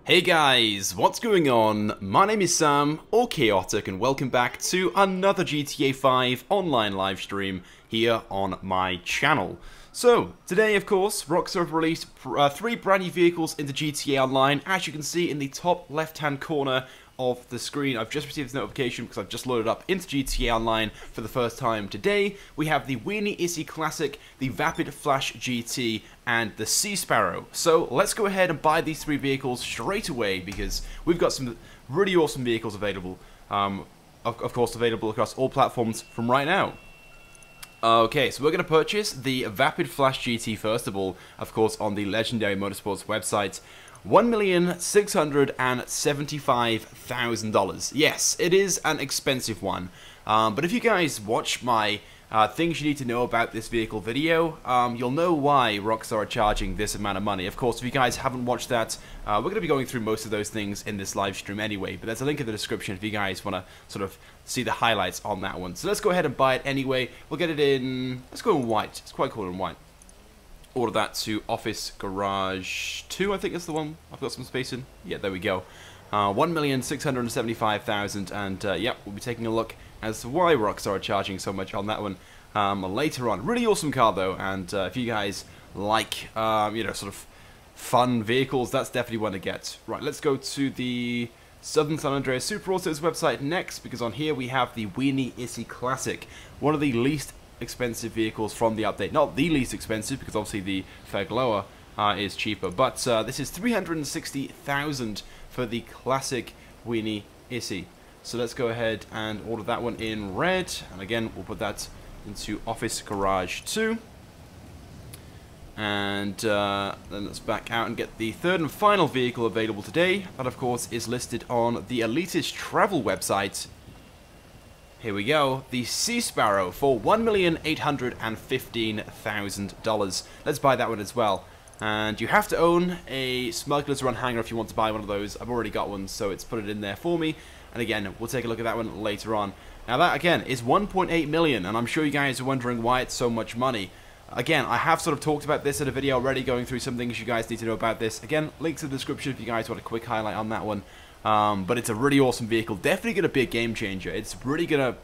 Hey guys, what's going on? My name is Sam, or Chaotic, and welcome back to another GTA 5 online live stream here on my channel. So, today of course, Rockstar have released 3 brand new vehicles into GTA Online. As you can see in the top left hand corner of the screen, I've just received this notification because I've just loaded up into GTA Online for the first time today. We have the Weenie Issi Classic, the Vapid Flash Gt, and the Sparrow. So let's go ahead and buy these 3 vehicles straight away because we've got some really awesome vehicles available. Of course, available across all platforms from right now. Okay, so we're going to purchase the Vapid Flash GT first of all, of course, on the Legendary Motorsports website. $1,675,000. Yes, it is an expensive one. But if you guys watch my things you need to know about this vehicle video, you'll know why Rockstar are charging this amount of money. Of course, if you guys haven't watched that, we're going to be going through most of those things in this live stream anyway. But there's a link in the description if you guys want to sort of see the highlights on that one. So let's go ahead and buy it anyway. We'll get it in, let's go in white. It's quite cool in white. Order that to Office Garage 2, I think is the one I've got some space in. Yeah, there we go. 1,675,000, and yeah, we'll be taking a look as to why Rockstar are charging so much on that one later on. Really awesome car though, and if you guys like, you know, sort of fun vehicles, that's definitely one to get. Right, let's go to the Southern San Andreas Super Autos website next, because on here we have the Weenie Issi Classic, one of the least expensive vehicles from the update. Not the least expensive, because obviously the Fegloa is cheaper, but this is 360,000 for the classic Weenie Issi. So let's go ahead and order that one in red, and again we'll put that into Office Garage 2. And then let's back out and get the third and final vehicle available today. That of course is listed on the Elitist Travel website. Here we go, the Sparrow for $1,815,000. Let's buy that one as well. And you have to own a Smuggler's Run hangar if you want to buy one of those. I've already got one, so it's put it in there for me. And again, we'll take a look at that one later on. Now that, again, is 1.8 million, and I'm sure you guys are wondering why it's so much money. Again, I have sort of talked about this in a video already, going through some things you guys need to know about this. Again, links in the description if you guys want a quick highlight on that one. But it's a really awesome vehicle. Definitely going to be a game changer. It's really going to,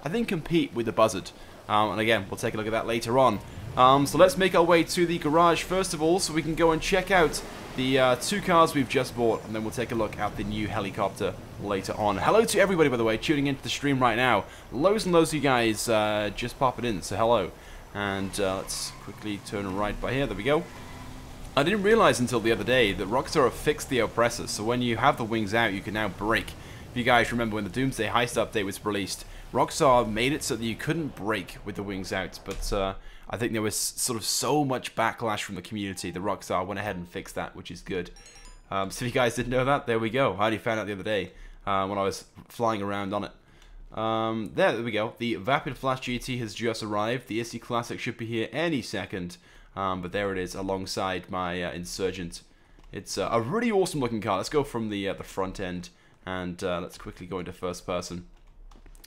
I think, compete with the Buzzard. And again, we'll take a look at that later on. So let's make our way to the garage first of all, so we can go and check out the 2 cars we've just bought, and then we'll take a look at the new helicopter later on. Hello to everybody, by the way, tuning into the stream right now. Loads and loads of you guys just popping in, so hello. And let's quickly turn right by here. There we go. I didn't realize until the other day that Rockstar have fixed the oppressor, so when you have the wings out, you can now brake. If you guys remember when the Doomsday Heist update was released, Rockstar made it so that you couldn't brake with the wings out, but I think there was sort of so much backlash from the community that Rockstar went ahead and fixed that, which is good. So if you guys didn't know that, there we go. I only found out the other day when I was flying around on it. There we go. The Vapid Flash GT has just arrived. The Issi Classic should be here any second. But there it is alongside my Insurgent. It's a really awesome looking car. Let's go from the front end, and let's quickly go into first person.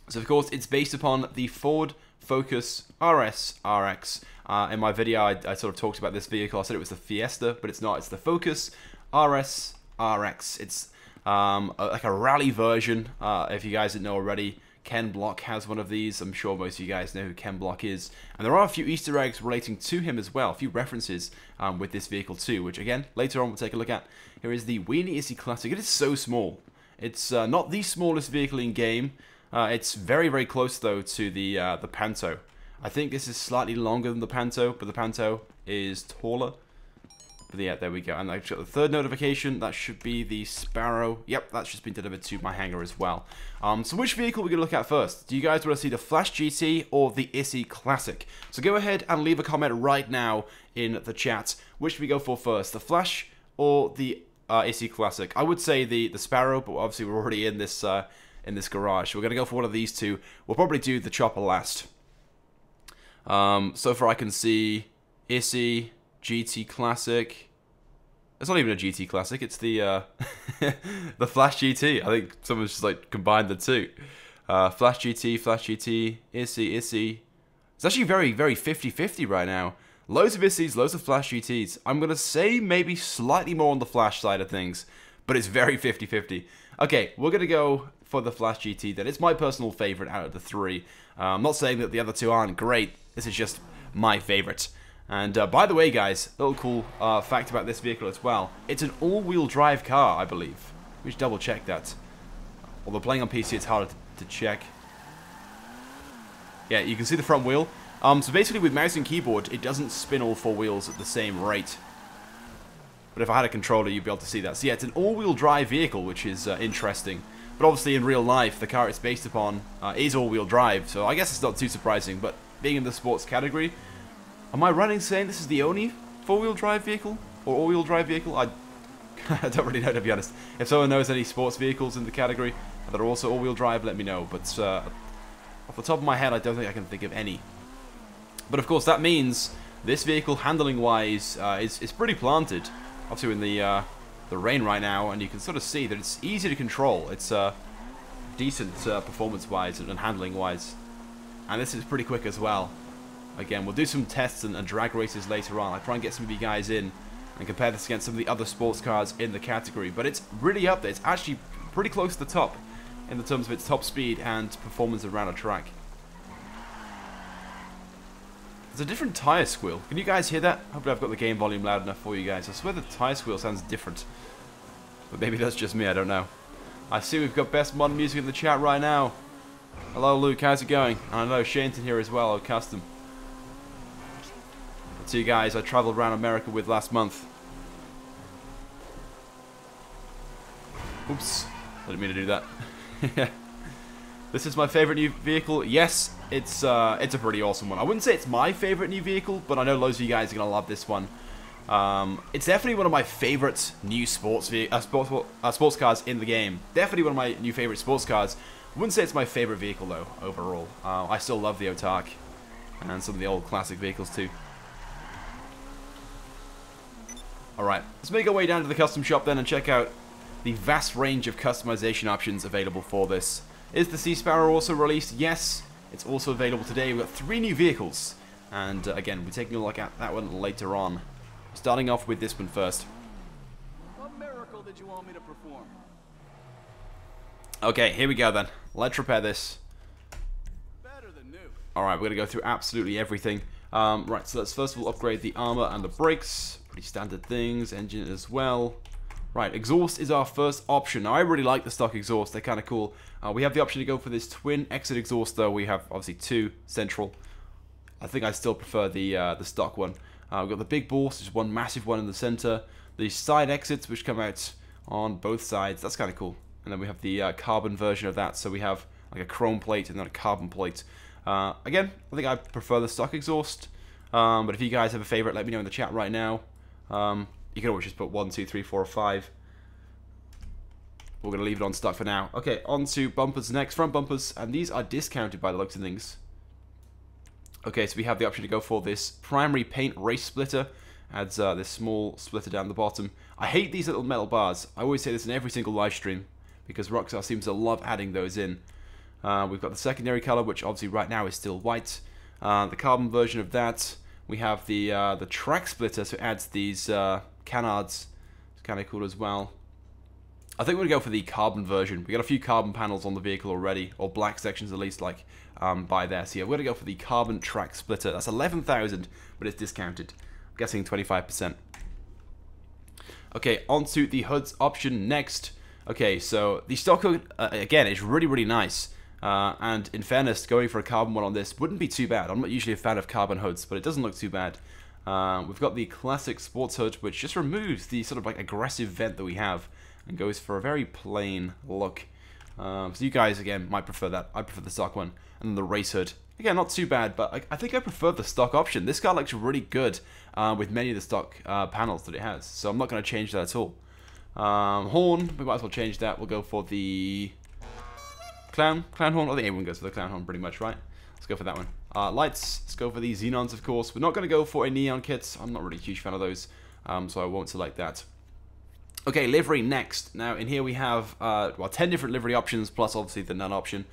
So of course it's based upon the Ford Focus RS RX. In my video I sort of talked about this vehicle. I said it was the Fiesta, but it's not. It's the Focus RS RX. It's like a rally version. If you guys didn't know already, Ken Block has one of these. I'm sure most of you guys know who Ken Block is. And there are a few Easter eggs relating to him as well. A few references with this vehicle too, which again, later on we'll take a look at. Here is the Weenie Issi Classic. It is so small. It's not the smallest vehicle in game. It's very, very close though to the Panto. I think this is slightly longer than the Panto, but the Panto is taller. But yeah, there we go. And I've got the third notification. That should be the Sparrow. Yep, that's just been delivered to my hangar as well. So which vehicle are we going to look at first? Do you guys want to see the Flash GT or the Issi Classic? So go ahead and leave a comment right now in the chat. Which should we go for first? The Flash or the Issi Classic? I would say the Sparrow, but obviously we're already in this garage. So we're going to go for one of these two. We'll probably do the chopper last. So far I can see Issi, GT Classic. It's not even a GT Classic, it's the the Flash GT. I think someone's just like combined the two. Flash GT, Issi. It's actually very, very 50-50 right now. Loads of Issis, loads of Flash GTs. I'm going to say maybe slightly more on the Flash side of things. but it's very 50-50. Okay, we're going to go for the Flash GT then. It's my personal favorite out of the three. I'm not saying that the other two aren't great. This is just my favorite. And by the way, guys, a little cool fact about this vehicle as well. It's an all-wheel drive car, I believe. We should double check that. Although playing on PC, it's harder to check. Yeah, you can see the front wheel. So basically with mouse and keyboard, it doesn't spin all four wheels at the same rate. But if I had a controller, you'd be able to see that. So yeah, it's an all-wheel drive vehicle, which is interesting. But obviously in real life, the car it's based upon is all-wheel drive. So I guess it's not too surprising. But being in the sports category, am I right in saying this is the only four-wheel drive vehicle? Or all-wheel drive vehicle? I don't really know, to be honest. If someone knows any sports vehicles in the category that are also all-wheel drive, let me know. But off the top of my head, I don't think I can think of any. But of course, that means this vehicle, handling-wise, is pretty planted. Obviously, in the rain right now, and you can sort of see that it's easy to control. It's decent performance-wise and handling-wise. And this is pretty quick as well. Again, we'll do some tests and drag races later on. I'll try and get some of you guys in and compare this against some of the other sports cars in the category. But it's really up there. It's actually pretty close to the top in the terms of its top speed and performance around a track. There's a different tyre squeal. Can you guys hear that? Hopefully I've got the game volume loud enough for you guys. I swear the tyre squeal sounds different. But maybe that's just me, I don't know. I see we've got best modern music in the chat right now. Hello Luke, how's it going? And I know Shane's in here as well, Custom. The two guys I travelled around America with last month. Oops, I didn't mean to do that. This is my favourite new vehicle. Yes, it's a pretty awesome one. I wouldn't say it's my favourite new vehicle, but I know loads of you guys are going to love this one. It's definitely one of my favourite new sports cars in the game. Definitely one of my new favourite sports cars. I wouldn't say it's my favourite vehicle, though, overall. I still love the Autark and some of the old classic vehicles, too. Alright, let's make our way down to the custom shop, then, and check out the vast range of customization options available for this. Is the Sea Sparrow also released? Yes, it's also available today. We've got 3 new vehicles. And again, we're taking a look at that one later on. Starting off with this one first. What miracle did you want me to perform? Okay, here we go then. Let's repair this. Better than new. Alright, we're going to go through absolutely everything. Right, so let's first of all upgrade the armor and the brakes. Pretty standard things. Engine as well. Right, exhaust is our first option. Now, I really like the stock exhaust. They're kind of cool. We have the option to go for this twin exit exhaust, though. We have, obviously, 2 central. I think I still prefer the stock one. We've got the big boost, there's one massive one in the center. The side exits, which come out on both sides. That's kind of cool. And then we have the carbon version of that. So we have like a chrome plate and then a carbon plate. Again, I think I prefer the stock exhaust. But if you guys have a favorite, let me know in the chat right now. You can always just put 1, 2, 3, 4, or 5. We're going to leave it on stock for now. Okay, on to bumpers next. Front bumpers, and these are discounted by the looks of things. Okay, so we have the option to go for this primary paint race splitter. Adds this small splitter down the bottom. I hate these little metal bars. I always say this in every single live stream, because Rockstar seems to love adding those in. We've got the secondary color, which obviously right now is still white. The carbon version of that. We have the track splitter, so it adds these canards. It's kind of cool as well. I think we're going to go for the carbon version. We got a few carbon panels on the vehicle already, or black sections at least, like by there. So yeah, we're going to go for the carbon track splitter. That's 11,000, but it's discounted. I'm guessing 25%. Okay, onto the HUD's option next. Okay, so the stock hood, again, is really, really nice. And in fairness, going for a carbon one on this wouldn't be too bad. I'm not usually a fan of carbon hoods, but it doesn't look too bad. We've got the classic sports hood, which just removes the sort of like aggressive vent that we have and goes for a very plain look. So you guys, again, might prefer that. I prefer the stock one. And then the race hood. Again, not too bad, but I think I prefer the stock option. This car looks really good with many of the stock panels that it has. So I'm not going to change that at all. Horn, we might as well change that. We'll go for the clown horn. I think everyone goes for the clown horn pretty much, right? Let's go for that one. Lights, let's go for the xenons, of course. We're not going to go for a neon kit. I'm not really a huge fan of those, so I won't select that. Okay, livery next. Now, in here we have, well, 10 different livery options, plus obviously the none option.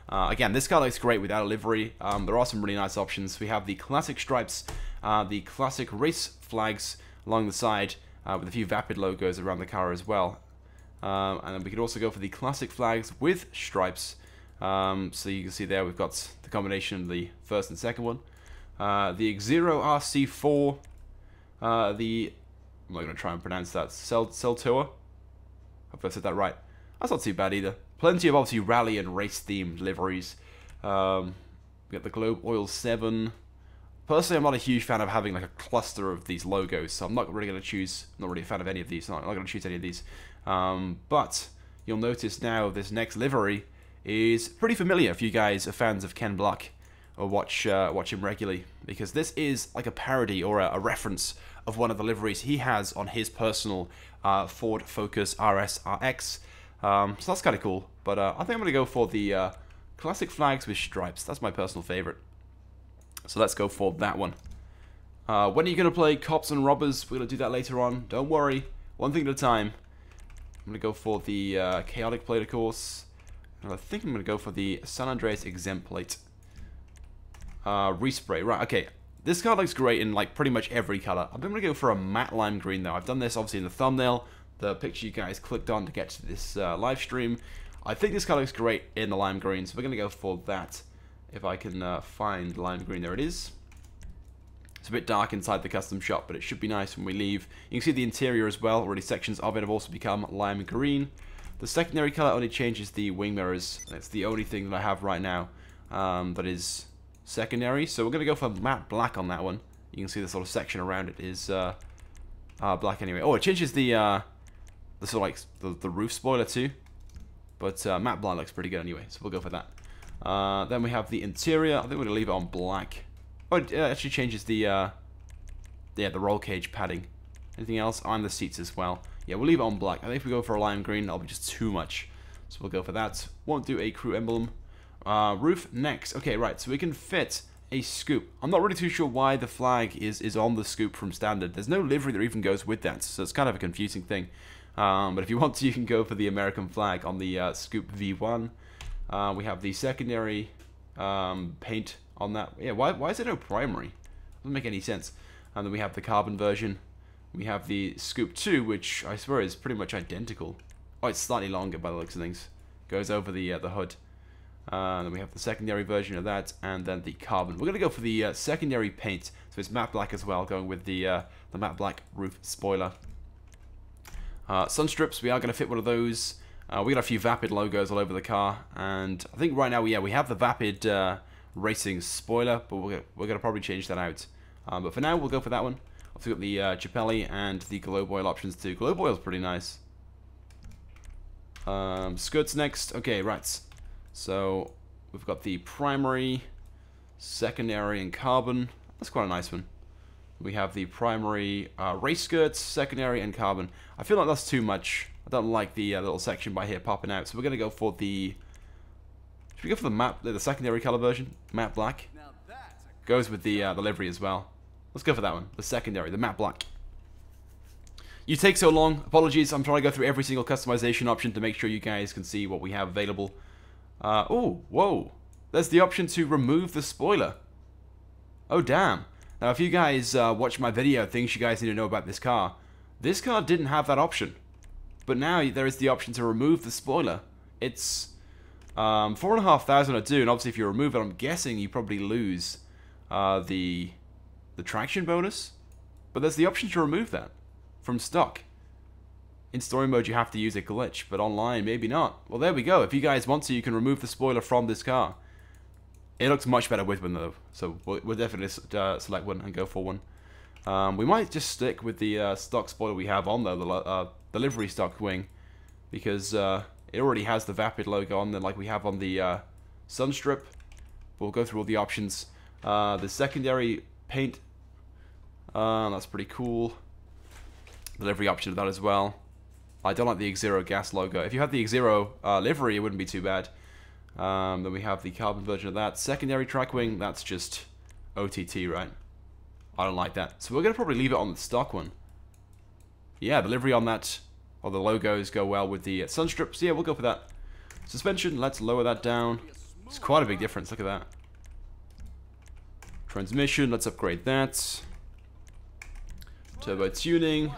Again, this car looks great without a livery. There are some really nice options. We have the classic stripes, the classic race flags along the side, with a few Vapid logos around the car as well. And then we could also go for the classic flags with stripes. So you can see there we've got the combination of the first and second one. The X0 RC4. I'm not going to try and pronounce that. Celtoa. Hope I said that right. That's not too bad either. Plenty of obviously rally and race themed liveries. We got the Globe Oil 7. Personally, I'm not a huge fan of having like a cluster of these logos, so I'm not really going to choose. I'm not really a fan of any of these. I'm not going to choose any of these. But you'll notice now this next livery is pretty familiar if you guys are fans of Ken Block or watch him regularly, because this is like a parody or a reference of one of the liveries he has on his personal Ford Focus RS RX. So that's kind of cool. But I think I'm going to go for the classic flags with stripes. That's my personal favorite. So let's go for that one. When are you going to play Cops and Robbers? We're going to do that later on. Don't worry. One thing at a time. I'm going to go for the Chaotic plate, of course. And I think I'm going to go for the San Andreas Exempt plate. Respray. Right, okay. This card looks great in like pretty much every color. I'm going to go for a matte lime green though. I've done this obviously in the thumbnail, the picture you guys clicked on to get to this live stream. I think this card looks great in the lime green, so we're going to go for that. If I can find lime green, there it is. It's a bit dark inside the custom shop, but it should be nice when we leave. You can see the interior as well. Already sections of it have also become lime green. The secondary color only changes the wing mirrors. That's the only thing that I have right now that is secondary. So we're going to go for matte black on that one. You can see the sort of section around it is black anyway. Oh, it changes the sort of like the roof spoiler too. But matte black looks pretty good anyway, so we'll go for that. Then we have the interior. I think we're going to leave it on black. Oh, it actually changes the roll cage padding. Anything else? On the seats as well. Yeah, we'll leave it on black. I think if we go for a lime green, that'll be just too much. So we'll go for that. Won't do a crew emblem. Roof next. Okay, right. So we can fit a scoop. I'm not really too sure why the flag is on the scoop from standard. There's no livery that even goes with that, so it's kind of a confusing thing. But if you want to, you can go for the American flag on the scoop V1. We have the secondary paint on that. Yeah, why is there no primary? Doesn't make any sense. And then we have the carbon version. We have the Scoop 2, which I swear is pretty much identical. Oh, it's slightly longer by the looks of things. Goes over the hood. Then we have the secondary version of that, and then the carbon. We're going to go for the secondary paint, so it's matte black as well, going with the matte black roof spoiler. Sun strips, we are going to fit one of those. We got a few Vapid logos all over the car, and I think right now we have the Vapid Racing spoiler, but we're going to probably change that out. But for now, we'll go for that one. I've got the Chappelli and the Globe Oil options too. Globe Oil's pretty nice. Skirts next. Okay, right. So we've got the primary, secondary, and carbon. That's quite a nice one. We have the primary race skirts, secondary, and carbon. I feel like that's too much. I don't like the little section by here popping out. So we're going to go for the... Should we go for the secondary color version? Matte black. Goes with the livery as well. Let's go for that one. The secondary, the matte black. You take so long. Apologies. I'm trying to go through every single customization option to make sure you guys can see what we have available. Oh, whoa. There's the option to remove the spoiler. Oh, damn. Now, if you guys watch my video, things you guys need to know about this car didn't have that option. But now there is the option to remove the spoiler. It's 4,500 to do, and obviously if you remove it, I'm guessing you probably lose the traction bonus. But there's the option to remove that from stock. In story mode, you have to use a glitch, but online, maybe not. Well, there we go. If you guys want to, you can remove the spoiler from this car. It looks much better with one, though, so we'll definitely select one and go for one. We might just stick with the stock spoiler we have on, though, the livery stock wing, because it already has the Vapid logo on there like we have on the Sunstrip. We'll go through all the options. The secondary paint, that's pretty cool. The livery option of that as well. I don't like the X0 gas logo. If you had the X0 livery, it wouldn't be too bad. Then we have the carbon version of that. Secondary track wing, that's just OTT, right? I don't like that. So we're going to probably leave it on the stock one. Yeah, the livery on that, or the logos go well with the Sunstrip. So yeah, we'll go for that. Suspension, let's lower that down. It's quite a big difference, look at that. Transmission, let's upgrade that. Turbo tuning.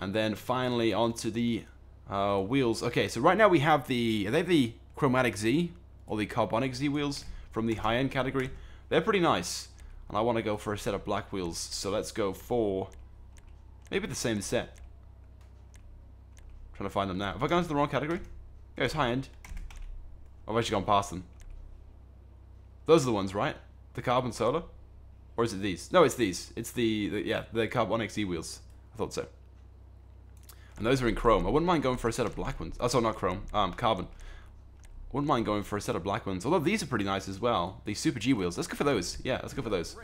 And then finally onto the Wheels. Okay, so right now we have the... Are they the Chromatic Z? Or the Carbonic Z wheels from the high-end category? They're pretty nice. And I want to go for a set of black wheels. So let's go for... maybe the same set. Trying to find them now. Have I gone into the wrong category? Yeah, it's high-end. I've actually gone past them. Those are the ones, right? The Carbon Solar? Or is it these? No, it's these. It's the Carbonic Z wheels. I thought so. And those are in chrome. I wouldn't mind going for a set of black ones. Oh, sorry, not chrome. Carbon. Wouldn't mind going for a set of black ones. Although these are pretty nice as well. These Super G wheels. Let's go for those. Yeah, let's go for those.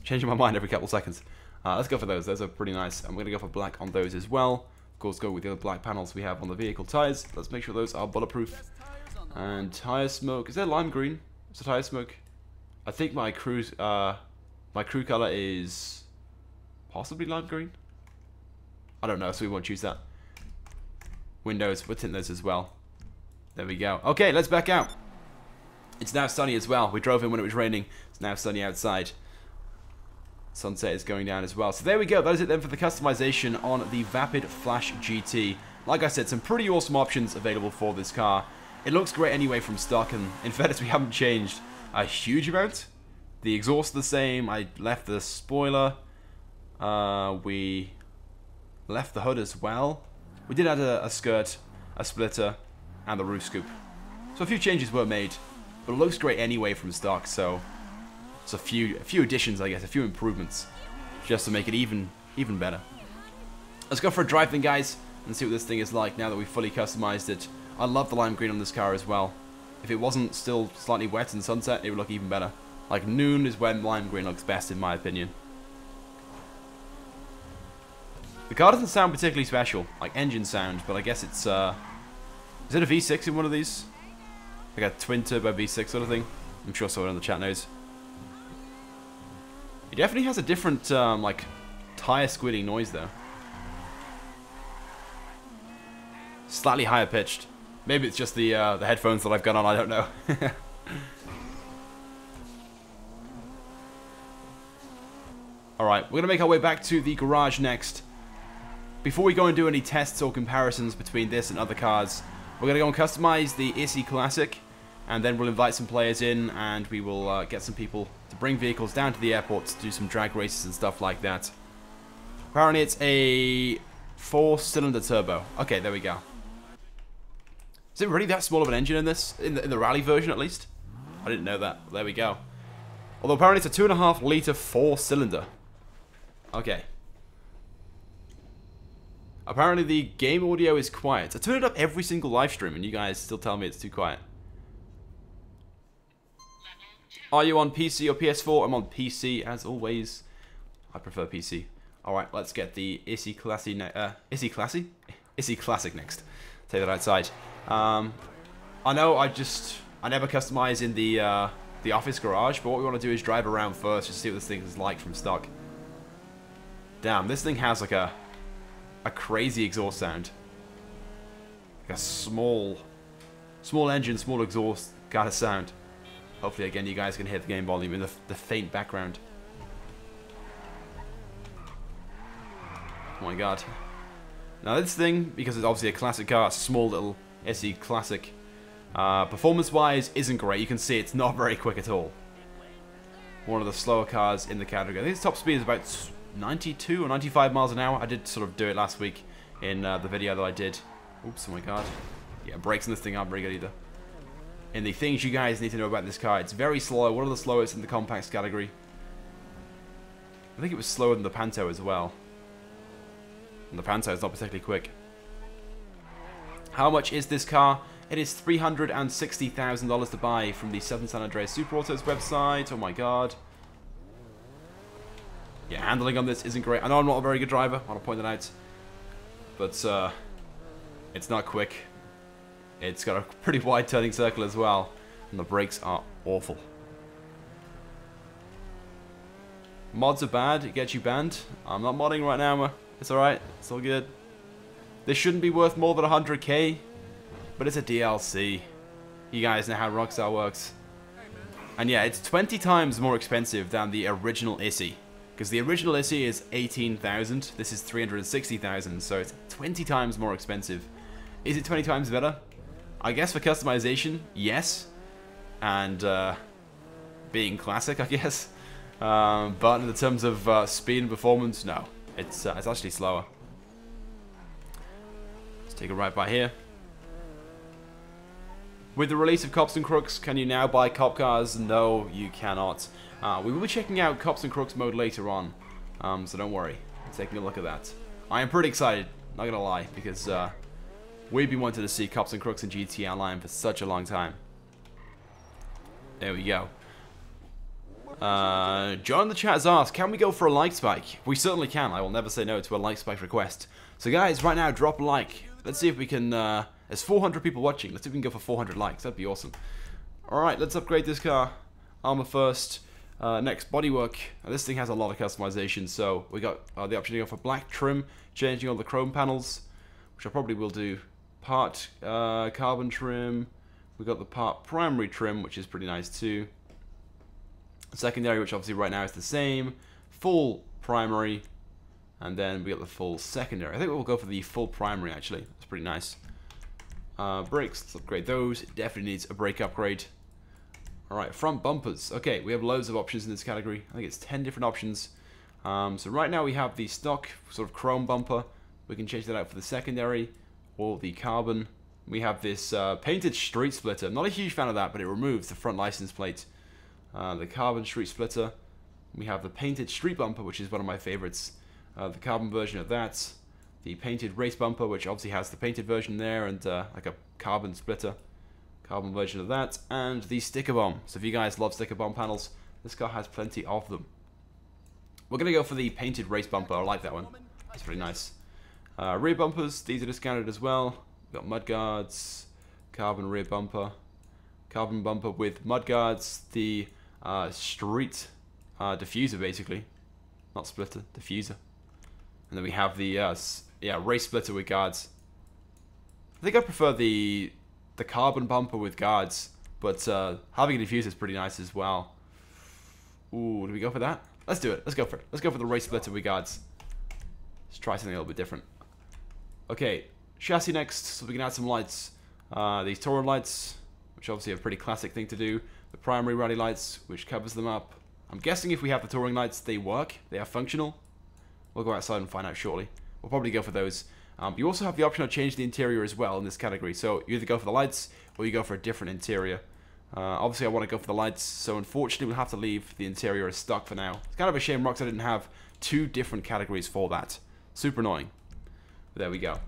Changing my mind every couple seconds. Let's go for those. Those are pretty nice. I'm going to go for black on those as well. Of course, go with the other black panels we have on the vehicle tires. Let's make sure those are bulletproof. And tire smoke. Is that lime green? Is it tire smoke? I think my crew color is possibly lime green. I don't know, so we won't choose that. Windows, we'll tint those as well. There we go. Okay, let's back out. It's now sunny as well. We drove in when it was raining. It's now sunny outside. Sunset is going down as well. So there we go. That is it then for the customization on the Vapid Flash GT. Like I said, some pretty awesome options available for this car. It looks great anyway from stock, and in fairness, we haven't changed a huge amount. The exhaust the same. I left the spoiler. We left the hood as well. We did add a skirt, a splitter, and the roof scoop. So a few changes were made, but it looks great anyway from stock. So it's a few additions, I guess, a few improvements, just to make it even better. Let's go for a drive then, guys, and see what this thing is like now that we've fully customized it. I love the lime green on this car as well. If it wasn't still slightly wet in sunset, it would look even better. Like noon is when lime green looks best, in my opinion. The car doesn't sound particularly special, like engine sound, but I guess it's, is it a V6 in one of these? Like a twin turbo V6 sort of thing? I'm sure someone in the chat knows. It definitely has a different, like, tire squealing noise, though. Slightly higher pitched. Maybe it's just the headphones that I've got on, I don't know. Alright, we're going to make our way back to the garage next. Before we go and do any tests or comparisons between this and other cars, we're going to go and customize the Issi Classic, and then we'll invite some players in, and we will get some people to bring vehicles down to the airport to do some drag races and stuff like that. Apparently it's a 4-cylinder turbo. Okay, there we go. Is it really that small of an engine in this? In the rally version, at least? I didn't know that. There we go. Although apparently it's a 2.5 litre 4-cylinder. Okay. Apparently the game audio is quiet. I turn it up every single live stream and you guys still tell me it's too quiet. Are you on PC or PS4? I'm on PC as always. I prefer PC. Alright, let's get the Issi Classic Issi Classic next. Take that outside. I know I never customize in the office garage, but what we want to do is drive around first just to see what this thing is like from stock. Damn, this thing has like a crazy exhaust sound. Like a small engine, small exhaust kind of sound. Hopefully again you guys can hear the game volume in the faint background. Oh my god. Now this thing, because it's obviously a classic car, it's a small little Issi Classic, performance-wise isn't great. You can see it's not very quick at all. One of the slower cars in the category. I think its top speed is about 92 or 95 miles an hour. I did sort of do it last week in the video that I did. Oops, oh my god. Yeah, brakes on this thing aren't very good either. In the things you guys need to know about this car, it's very slow. One of the slowest in the compacts category. I think it was slower than the Panto as well. And the Panto is not particularly quick. How much is this car? It is $360,000 to buy from the Southern San Andreas Super Autos website. Oh my god. Yeah, handling on this isn't great. I know I'm not a very good driver, I want to point that out. But, it's not quick. It's got a pretty wide turning circle as well. And the brakes are awful. Mods are bad, it gets you banned. I'm not modding right now, it's alright, it's all good. This shouldn't be worth more than 100k, but it's a DLC. You guys know how Rockstar works. And yeah, it's 20 times more expensive than the original Issi. Because the original Issi is 18,000, this is 360,000, so it's 20 times more expensive. Is it 20 times better? I guess for customization, yes. And being classic, I guess. But in the terms of speed and performance, no. It's actually slower. Let's take a right by here. With the release of Cops and Crooks, can you now buy cop cars? No, you cannot. We will be checking out Cops and Crooks mode later on, so don't worry. Taking a look at that. I am pretty excited, not gonna lie, because we've been wanting to see Cops and Crooks in GT Online for such a long time. There we go. John in the chat has asked, can we go for a like spike? We certainly can. I will never say no to a like spike request. So guys, right now, drop a like. Let's see if we can... there's 400 people watching. Let's see if we can go for 400 likes. That'd be awesome. Alright, let's upgrade this car. Armor first. Next, bodywork. Now, this thing has a lot of customization, so we got the option to go for black trim, changing all the chrome panels, which I probably will do. Part carbon trim. We got the part primary trim, which is pretty nice too. Secondary, which obviously right now is the same. Full primary, and then we got the full secondary. I think we'll go for the full primary actually. That's pretty nice. Brakes, let's upgrade those. It definitely needs a brake upgrade. Alright, front bumpers. Okay, we have loads of options in this category. I think it's 10 different options. So right now we have the stock sort of chrome bumper. We can change that out for the secondary or the carbon. We have this painted street splitter. I'm not a huge fan of that, but it removes the front license plate. The carbon street splitter. We have the painted street bumper, which is one of my favorites. The carbon version of that. The painted race bumper, which obviously has the painted version there and like a carbon splitter. Carbon version of that. And the sticker bomb. So if you guys love sticker bomb panels, this car has plenty of them. We're going to go for the painted race bumper. I like that one. It's pretty nice. Rear bumpers, these are discounted as well. We've got mud guards, carbon rear bumper, carbon bumper with mud guards, the street diffuser basically, not splitter, diffuser, and then we have the race splitter with guards. I think I prefer the carbon bumper with guards, but having a diffuser is pretty nice as well. Ooh, do we go for that? Let's do it. Let's go for it. Let's go for the race splitter with guards. Let's try something a little bit different. Okay, chassis next, so we can add some lights. These touring lights, which obviously are a pretty classic thing to do. The primary rally lights, which covers them up. I'm guessing if we have the touring lights, they work. They are functional. We'll go outside and find out shortly. We'll probably go for those. You also have the option of changing the interior as well in this category. So you either go for the lights, or you go for a different interior. Obviously I want to go for the lights, so unfortunately we'll have to leave the interior as stock for now. It's kind of a shame Rockstar didn't have 2 different categories for that. Super annoying. But there we go.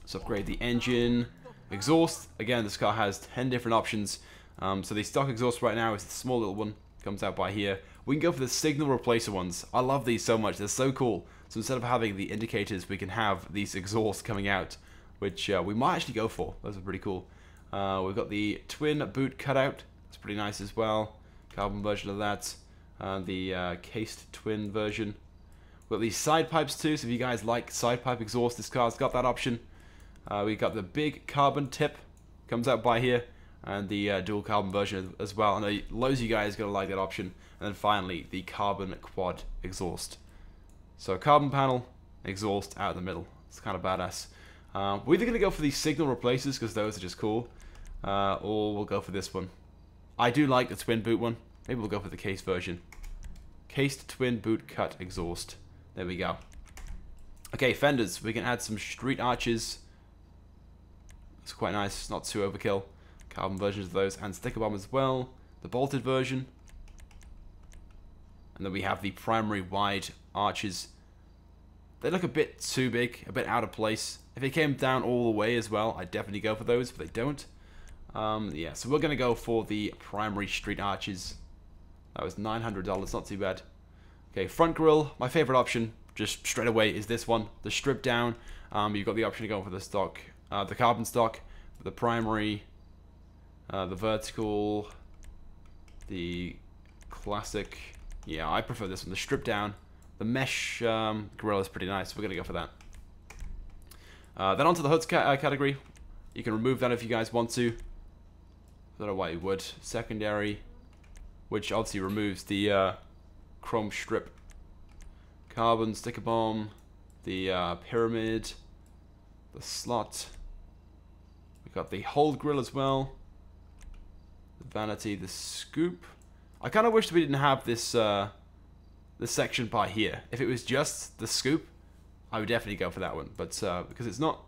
Let's upgrade the engine. Exhaust. Again, this car has 10 different options. So the stock exhaust right now is the small little one. Comes out by here. We can go for the signal replacer ones. I love these so much. They're so cool. So instead of having the indicators, we can have these exhausts coming out, which we might actually go for. Those are pretty cool. We've got the twin boot cutout. That's pretty nice as well. Carbon version of that. The cased twin version. We've got these side pipes too, so if you guys like side pipe exhaust, this car's got that option. We got the big carbon tip, comes out by here, and the dual carbon version as well. I know loads of you guys are going to like that option. And then finally, the carbon quad exhaust. So carbon panel, exhaust out of the middle. It's kind of badass. We're either going to go for these signal replacers, because those are just cool, or we'll go for this one. I do like the twin boot one. Maybe we'll go for the case version. Cased twin boot cut exhaust. There we go. Okay, fenders. We can add some street arches. It's quite nice, not too overkill. Carbon versions of those, and sticker bomb as well. The bolted version. And then we have the primary wide arches. They look a bit too big, a bit out of place. If they came down all the way as well, I'd definitely go for those, but they don't. Yeah, so we're going to go for the primary street arches. That was $900, not too bad. Okay, front grille, my favorite option, just straight away, is this one. The strip down. You've got the option to go for the stock, the carbon stock, the primary, the vertical, the classic. Yeah, I prefer this one, the strip down. The mesh grille is pretty nice. We're going to go for that. Then onto the hoods category. You can remove that if you guys want to. I don't know why you would. Secondary, which obviously removes the chrome strip. Carbon, sticker bomb, the pyramid, the slot, Got the hold grill as well. The vanity, the scoop. I kind of wish we didn't have this this section by here. If it was just the scoop, I would definitely go for that one. But because it's not,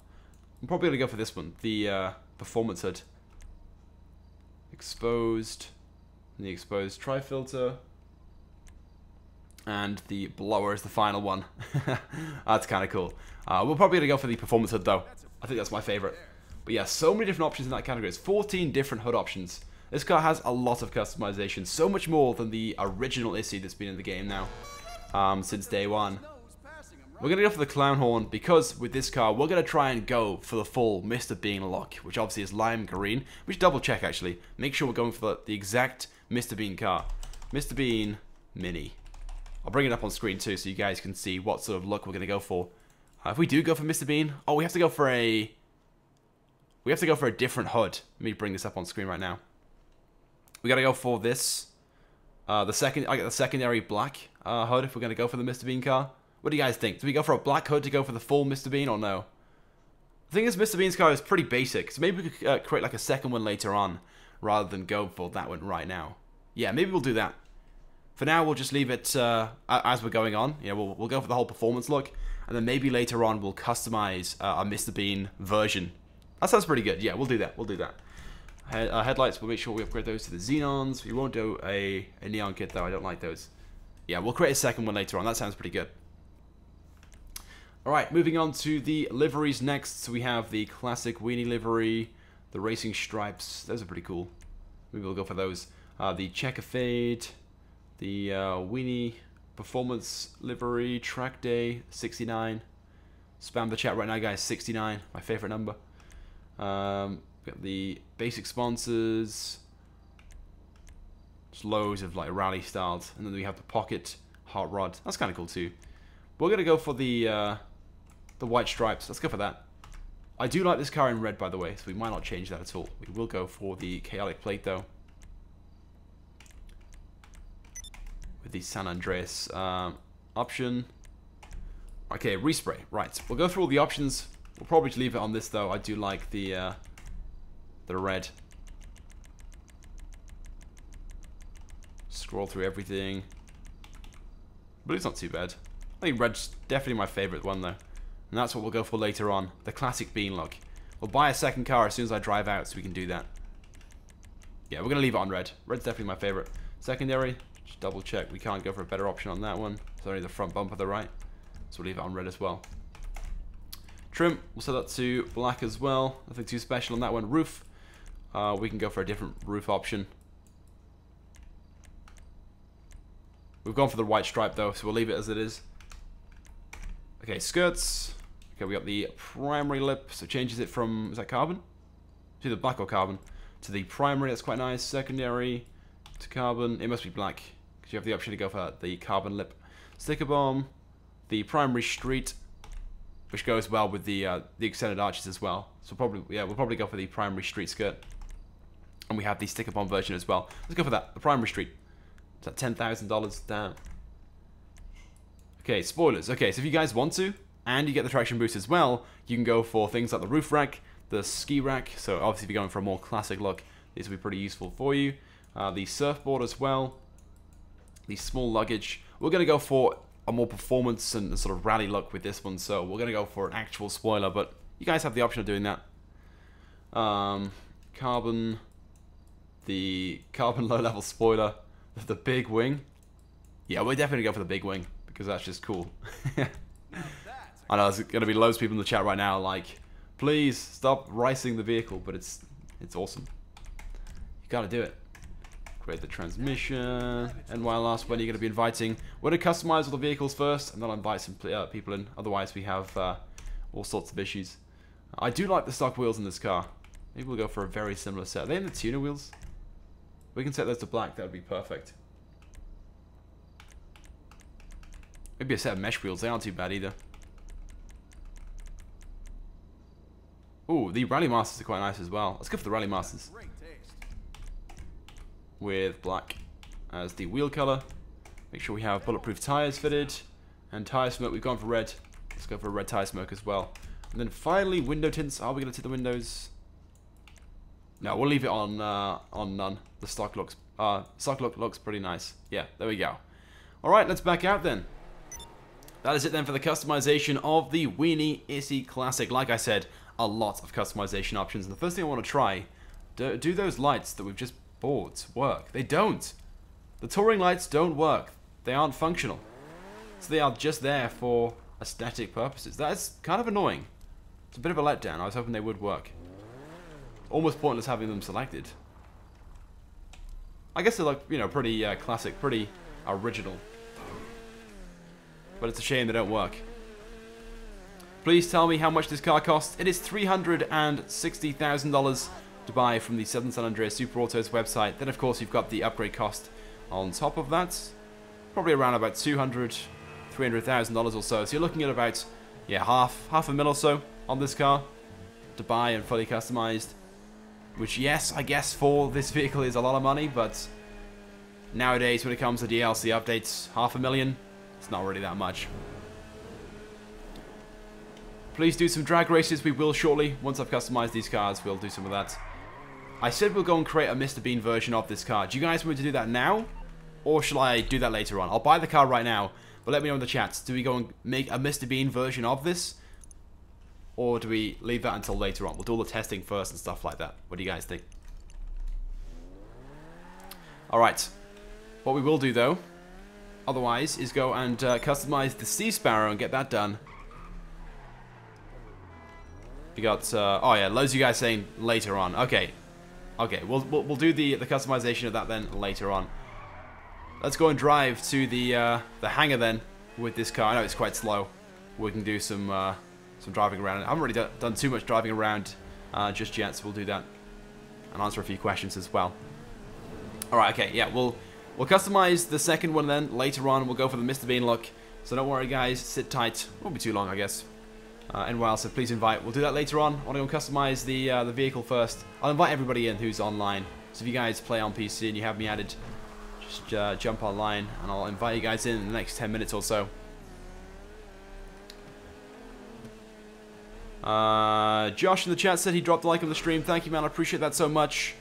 I'm probably going to go for this one. The performance hood. Exposed. And the exposed tri-filter. And the blower is the final one. That's kind of cool. We're probably going to go for the performance hood though. I think that's my favorite. But yeah, so many different options in that category. It's 14 different HUD options. This car has a lot of customization. So much more than the original Issi that's been in the game now. Since day one. We're going to go for the clown horn because with this car, we're going to try and go for the full Mr. Bean look. Which obviously is lime green. We should double check actually. Make sure we're going for the exact Mr. Bean car. Mr. Bean Mini. I'll bring it up on screen too so you guys can see what sort of look we're going to go for. If we do go for Mr. Bean, oh, we have to go for a different HUD. Let me bring this up on screen right now. We got to go for this. I get the secondary black HUD if we're going to go for the Mr. Bean car. What do you guys think? Do we go for a black HUD to go for the full Mr. Bean or no? The thing is, Mr. Bean's car is pretty basic, so maybe we could create like a second one later on rather than go for that one right now. Yeah, maybe we'll do that. For now, we'll just leave it as we're going on. You know, we'll go for the whole performance look, and then maybe later on we'll customize a Mr. Bean version. That sounds pretty good. Yeah, we'll do that. We'll do that. Headlights, we'll make sure we upgrade those to the xenons. We won't do a neon kit though. I don't like those. Yeah, we'll create a second one later on. That sounds pretty good. Alright, moving on to the liveries next. So we have the classic Weenie livery, the racing stripes. Those are pretty cool. Maybe we'll go for those. The checker fade, the Weenie performance livery, track day, 69. Spam the chat right now, guys. 69, my favorite number. Got the basic sponsors. Just loads of like rally styles, and then we have the pocket hot rod. That's kind of cool too. We're gonna go for the white stripes. Let's go for that. I do like this car in red, by the way, so we might not change that at all. We will go for the chaotic plate though, with the San Andreas option. Okay, respray. Right, we'll go through all the options. We'll probably leave it on this though. I do like the red. Scroll through everything, but it's not too bad. I think red's definitely my favorite one though, and that's what we'll go for later on. The classic bean look. We'll buy a second car as soon as I drive out, so we can do that. Yeah, we're gonna leave it on red. Red's definitely my favorite. Secondary, just double check. We can't go for a better option on that one. It's only the front bumper, the right. So we'll leave it on red as well. Trim, we'll set that to black as well. Nothing too special on that one. Roof, we can go for a different roof option. We've gone for the white stripe though, so we'll leave it as it is. Okay, skirts. Okay, we got the primary lip, so it changes it from, is that carbon? To the black or carbon. To the primary, that's quite nice. Secondary to carbon, it must be black, because you have the option to go for the carbon lip. Sticker bomb, the primary street, which goes well with the extended arches as well. So probably, yeah, we'll probably go for the primary street skirt. And we have the sticker bomb version as well. Let's go for that, the primary street. Is that $10,000? Damn. Okay, spoilers. Okay, so if you guys want to, and you get the traction boost as well, you can go for things like the roof rack, the ski rack. So obviously if you're going for a more classic look, this will be pretty useful for you. The surfboard as well. The small luggage. We're going to go for a more performance and sort of rally look with this one. So we're going to go for an actual spoiler, but you guys have the option of doing that. Carbon. The carbon low-level spoiler. The big wing. Yeah, we're definitely going to go for the big wing, because that's just cool. I know there's going to be loads of people in the chat right now like, please stop ricing the vehicle, but it's awesome. You got to do it. Create the transmission. And while last, when you're going to be inviting, we're going to customize all the vehicles first, and then invite some people in. Otherwise, we have all sorts of issues. I do like the stock wheels in this car. Maybe we'll go for a very similar set. Are they in the tuner wheels? We can set those to black, that would be perfect. Maybe a set of mesh wheels, they aren't too bad either. Ooh, the Rally Masters are quite nice as well. Let's go for the Rally Masters. With black as the wheel color. Make sure we have bulletproof tires fitted. And tire smoke, we've gone for red. Let's go for a red tire smoke as well. And then finally, window tints. Are we going to tint the windows? No, we'll leave it on none. The stock look looks pretty nice. Yeah, there we go. All right, let's back out then. That is it then for the customization of the Weenie Issi Classic. Like I said, a lot of customization options. And the first thing I want to try, do those lights that we've just bought work? They don't. The touring lights don't work. They aren't functional. So they are just there for aesthetic purposes. That is kind of annoying. It's a bit of a letdown. I was hoping they would work. Almost pointless having them selected. I guess they look, you know, pretty classic, pretty original. But it's a shame they don't work. Please tell me how much this car costs. It is $360,000 to buy from the Southern San Andreas Super Autos website. Then, of course, you've got the upgrade cost on top of that. Probably around about $300,000 or so. So you're looking at about, yeah, half a mil or so on this car to buy and fully customized. Which, yes, I guess for this vehicle is a lot of money, but nowadays when it comes to DLC updates, $500,000, it's not really that much. Please do some drag races. We will shortly. Once I've customized these cars, we'll do some of that. I said we'll go and create a Mr. Bean version of this car. Do you guys want me to do that now? Or shall I do that later on? I'll buy the car right now, but let me know in the chat. Do we go and make a Mr. Bean version of this? Or do we leave that until later on? We'll do all the testing first and stuff like that. What do you guys think? Alright. What we will do, though, otherwise, is go and customize the Sea Sparrow and get that done. We got, oh yeah, loads of you guys saying later on. Okay. Okay, we'll do the customization of that then later on. Let's go and drive to the hangar then with this car. I know it's quite slow. We can do some driving around. I haven't really done too much driving around just yet, so we'll do that and answer a few questions as well. All right, okay, yeah, we'll customize the second one then later on. We'll go for the Mr. Bean look. So don't worry, guys. Sit tight. Won't be too long, I guess. Anyone else, so please invite. We'll do that later on. I want to go customize the vehicle first. I'll invite everybody in who's online. So if you guys play on PC and you have me added, just jump online and I'll invite you guys in the next 10 minutes or so. Josh in the chat said he dropped a like on the stream. Thank you, man. I appreciate that so much.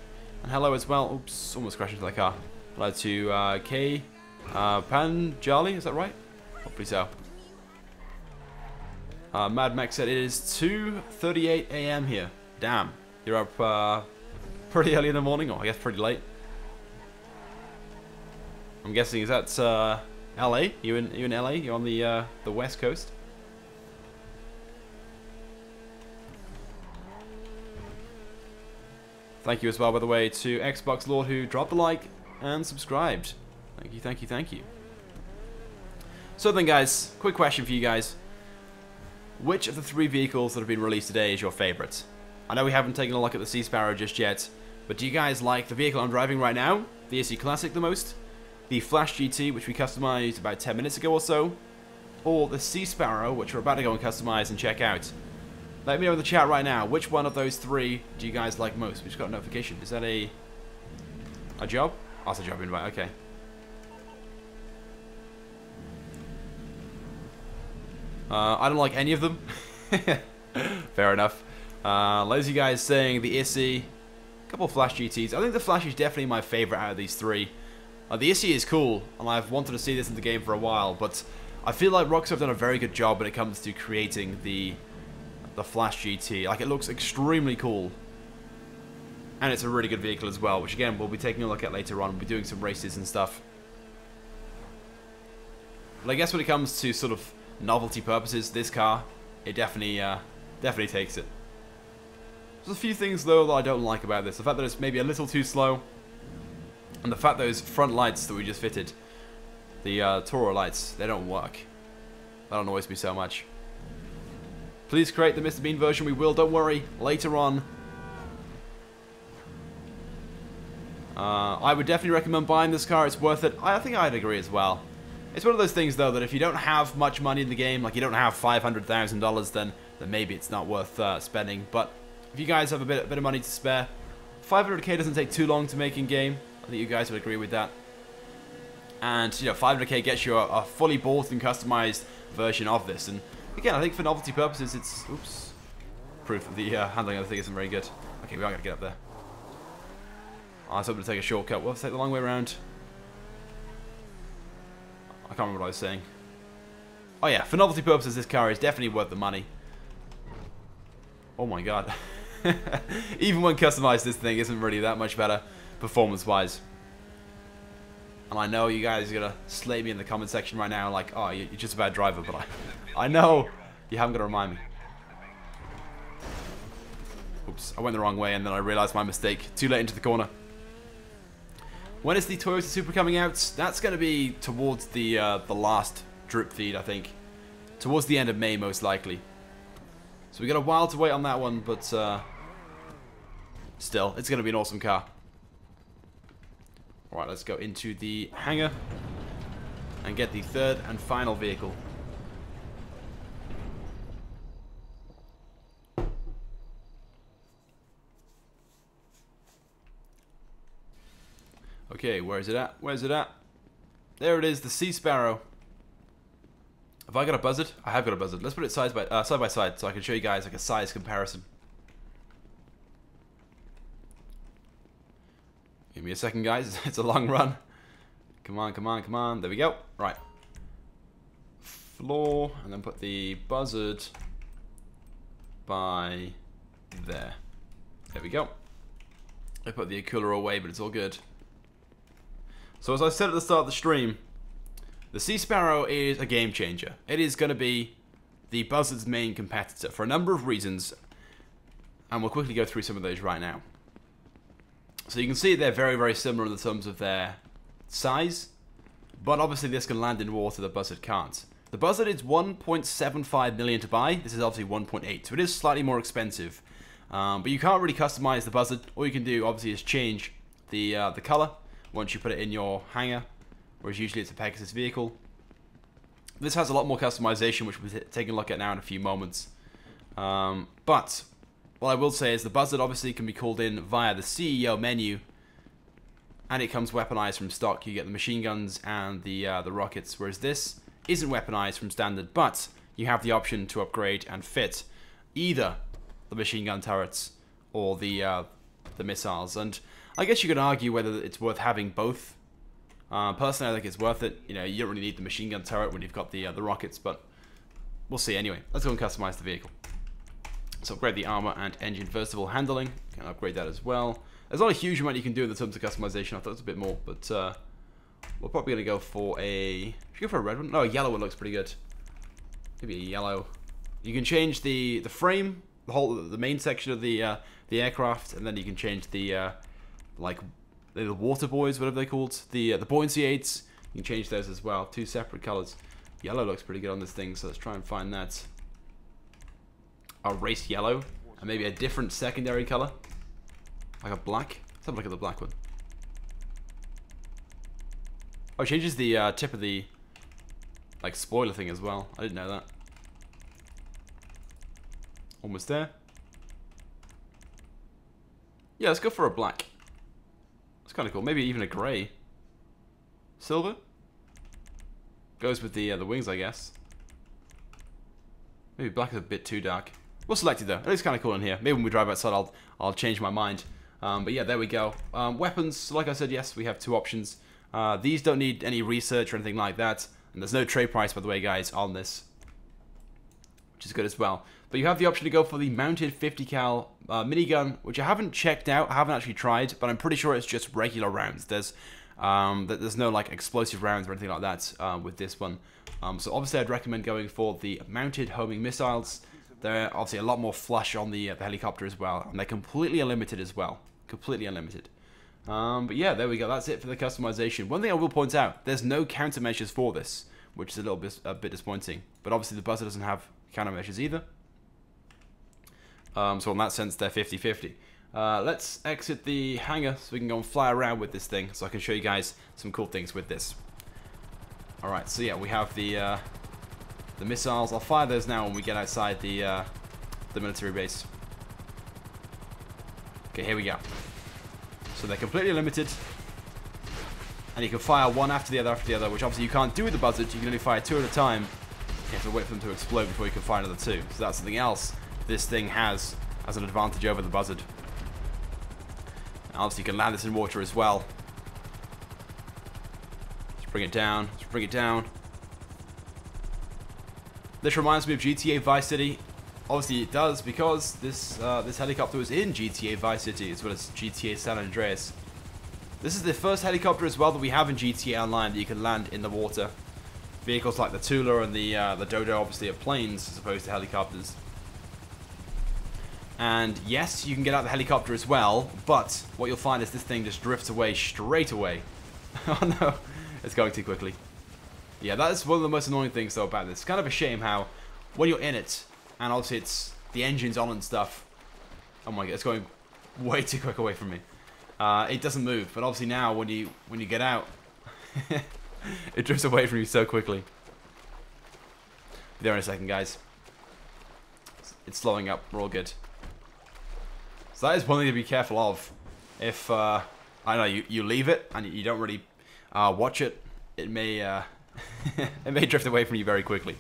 And hello as well. Oops, almost crashed into that car. Hello to K. Panjali, is that right? Hopefully so. Mad Max said it is 2:38 AM here. Damn, you're up pretty early in the morning, or I guess pretty late. I'm guessing is that LA? You in LA? You're on the West Coast. Thank you as well, by the way, to Xbox Lord who dropped a like and subscribed. Thank you, thank you, thank you. So then, guys, quick question for you guys. Which of the 3 vehicles that have been released today is your favorite? I know we haven't taken a look at the Sea Sparrow just yet, but do you guys like the vehicle I'm driving right now, the Issi Classic, the most? The Flash GT, which we customized about 10 minutes ago or so? Or the Sea Sparrow, which we're about to go and customize and check out? Let me know in the chat right now, which one of those 3 do you guys like most? We just got a notification. Is that a job? Oh, it's a job invite, okay. I don't like any of them. Fair enough. Loads of you guys saying the Issi, a couple of Flash GTs. I think the Flash is definitely my favorite out of these 3. The Issi is cool, and I've wanted to see this in the game for a while, but I feel like Rockstar have done a very good job when it comes to creating the Flash GT. Like, it looks extremely cool. And it's a really good vehicle as well, which again, we'll be taking a look at later on. We'll be doing some races and stuff. But I guess when it comes to sort of novelty purposes, this car, it definitely takes it. There's a few things though that I don't like about this. The fact that it's maybe a little too slow, and the fact those front lights that we just fitted, the Toro lights, they don't work. That annoys me so much. Please create the Mr. Bean version. We will, don't worry, later on. I would definitely recommend buying this car. It's worth it. I think I'd agree as well. It's one of those things, though, that if you don't have much money in the game, like you don't have $500,000, then maybe it's not worth spending. But if you guys have a bit of money to spare, 500k doesn't take too long to make in game. I think you guys would agree with that. And, you know, 500k gets you a fully bought and customized version of this. And again, I think for novelty purposes, it's... Oops. Proof of the handling of the thing isn't very good. Okay, we are going to get up there. I was hoping to take a shortcut. We'll take the long way around. I can't remember what I was saying. Oh yeah, for novelty purposes, this car is definitely worth the money. Oh my god. Even when customized, this thing isn't really that much better performance-wise. And I know you guys are going to slay me in the comment section right now like, oh, you're just a bad driver, but I know you haven't got to remind me. Oops, I went the wrong way and then I realized my mistake. Too late into the corner. When is the Toyota Supra coming out? That's going to be towards the last drip feed, I think. Towards the end of May, most likely. So we got a while to wait on that one, but still, it's going to be an awesome car. Alright, let's go into the hangar and get the third and final vehicle. Okay, where is it at? Where's it at? There it is, the Sea Sparrow. Have I got a buzzard? I have got a buzzard. Let's put it side by side so I can show you guys like a size comparison. Give me a second, guys. It's a long run. Come on, come on, come on. There we go. Right. Floor, and then put the buzzard by there. There we go. I put the cooler away, but it's all good. So as I said at the start of the stream, the Sea Sparrow is a game changer. It is going to be the Buzzard's main competitor for a number of reasons, and we'll quickly go through some of those right now. So you can see they're very, very similar in the terms of their size, but obviously this can land in water, the Buzzard can't. The Buzzard is 1.75 million to buy. This is obviously 1.8, so it is slightly more expensive. But you can't really customize the Buzzard. All you can do, obviously, is change the color once you put it in your hangar, whereas usually it's a Pegasus vehicle. This has a lot more customization, which we'll be taking a look at now in a few moments. But what I will say is the Buzzard obviously can be called in via the CEO menu, and it comes weaponized from stock. You get the machine guns and the rockets, whereas this isn't weaponized from standard, but you have the option to upgrade and fit either the machine gun turrets or the missiles. And I guess you could argue whether it's worth having both. Personally, I think it's worth it. You know, you don't really need the machine gun turret when you've got the rockets, but we'll see. Anyway, let's go and customize the vehicle. So upgrade the armor and engine first of all. Handling, can upgrade that as well. There's not a huge amount you can do in the terms of customization. I thought it was a bit more, but we're probably gonna go for a. Should we go for a red one? No, a yellow one looks pretty good. Maybe a yellow. You can change the frame, the main section of the aircraft, and then you can change the like the water buoys, whatever they're called, the buoyancy aids. You can change those as well. Two separate colors. Yellow looks pretty good on this thing, so let's try and find that. A race yellow, and maybe a different secondary color, like a black. Let's have a look at the black one. Oh, it changes the tip of the like spoiler thing as well. I didn't know that. Almost there. Yeah, let's go for a black. It's kind of cool. Maybe even a grey. Silver goes with the wings, I guess. Maybe black is a bit too dark. We'll select it though. It looks kind of cool in here. Maybe when we drive outside, I'll change my mind. But yeah, there we go. Weapons, like I said, yes, we have two options. These don't need any research or anything like that. And there's no trade price, by the way, guys, on this, which is good as well. But you have the option to go for the mounted 50 cal minigun, which I haven't checked out. I haven't actually tried, but I'm pretty sure it's just regular rounds. There's no like explosive rounds or anything like that with this one. So obviously, I'd recommend going for the mounted homing missiles. They're obviously a lot more flush on the helicopter as well, and they're completely unlimited as well. Completely unlimited. But yeah, there we go. That's it for the customization. One thing I will point out, there's no countermeasures for this, which is a bit disappointing. But obviously the Buzzard doesn't have countermeasures either. So in that sense, they're 50-50. Let's exit the hangar so we can go and fly around with this thing, so I can show you guys some cool things with this. Alright, so yeah, we have the missiles. I'll fire those now when we get outside the military base. Okay, here we go. So they're completely limited, and you can fire one after the other, which obviously you can't do with the Buzzard. You can only fire two at a time. You have to wait for them to explode before you can fire another two. So that's something else this thing has as an advantage over the Buzzard. Obviously, you can land this in water as well. Let's bring it down. Let's bring it down. This reminds me of GTA Vice City. Obviously, it does because this helicopter was in GTA Vice City as well as GTA San Andreas. This is the first helicopter as well that we have in GTA Online that you can land in the water. Vehicles like the Tula and the Dodo obviously are planes as opposed to helicopters. And yes, you can get out the helicopter as well, but what you'll find is this thing just drifts away straight away. Oh no, it's going too quickly. Yeah, that is one of the most annoying things though about this. It's kind of a shame how when you're in it, and obviously it's the engine's on and stuff. Oh my god, it's going way too quick away from me. It doesn't move, but obviously now when you get out, it drifts away from you so quickly. Be there in a second, guys. It's slowing up. We're all good. So that is one thing to be careful of. If I don't know, you leave it and you don't really watch it, it may it may drift away from you very quickly.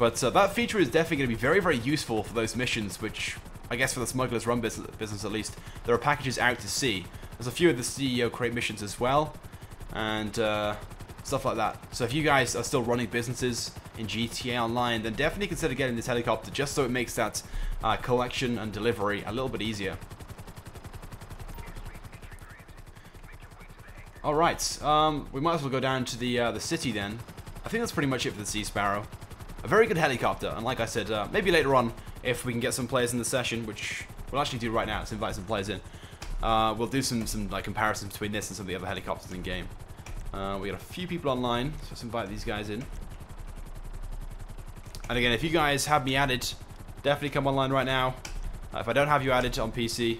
But that feature is definitely going to be very, very useful for those missions, which I guess for the Smuggler's Run business at least, there are packages out to sea. There's a few of the CEO crate missions as well, and stuff like that. So if you guys are still running businesses in GTA Online, then definitely consider getting this helicopter just so it makes that collection and delivery a little bit easier. Alright, we might as well go down to the city then. I think that's pretty much it for the Sea Sparrow. A very good helicopter, and like I said, maybe later on, if we can get some players in the session, which we'll actually do right now, let's invite some players in. We'll do some like comparisons between this and some of the other helicopters in game. We got a few people online, so let's invite these guys in. And again, if you guys have me added, definitely come online right now. If I don't have you added on PC,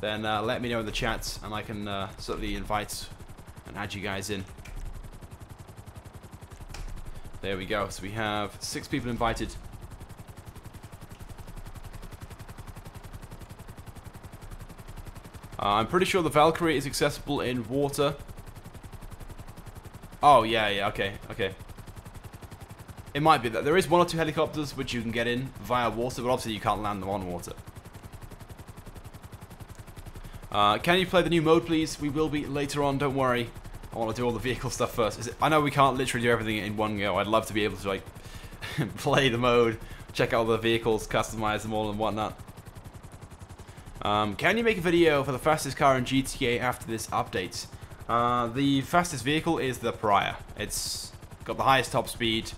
then let me know in the chat, and I can certainly invite and add you guys in. There we go. So we have 6 people invited. I'm pretty sure the Valkyrie is accessible in water. Oh, yeah, okay. It might be that there is 1 or 2 helicopters which you can get in via water, but obviously you can't land them on water. Can you play the new mode, please? We will be later on, don't worry. I want to do all the vehicle stuff first. I know we can't literally do everything in one go. I'd love to be able to like play the mode, check out all the vehicles, customize them all and whatnot. Can you make a video for the fastest car in GTA after this update? The fastest vehicle is the Pariah. It's got the highest top speed,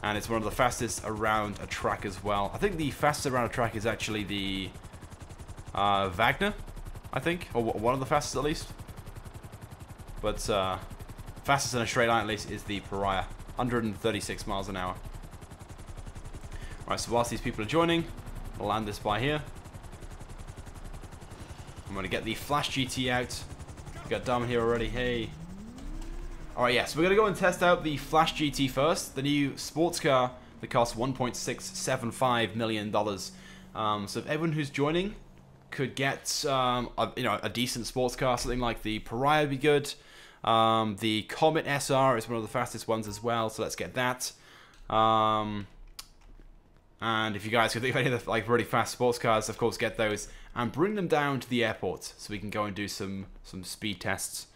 and it's one of the fastest around a track as well. I think the fastest around a track is actually the Wagner, I think, or one of the fastest at least. But fastest in a straight line at least is the Pariah, 136 miles an hour. Alright, so whilst these people are joining, I'll land this by here. I'm going to get the Flash GT out. We got Dom here already, hey. Alright, yeah, so we're going to go and test out the Flash GT first, the new sports car that costs $1.675 million. So if everyone who's joining could get a decent sports car, something like the Pariah would be good. The Comet SR is one of the fastest ones as well, so let's get that. And if you guys could think of any of the like really fast sports cars, of course, get those and bring them down to the airport so we can go and do some speed tests.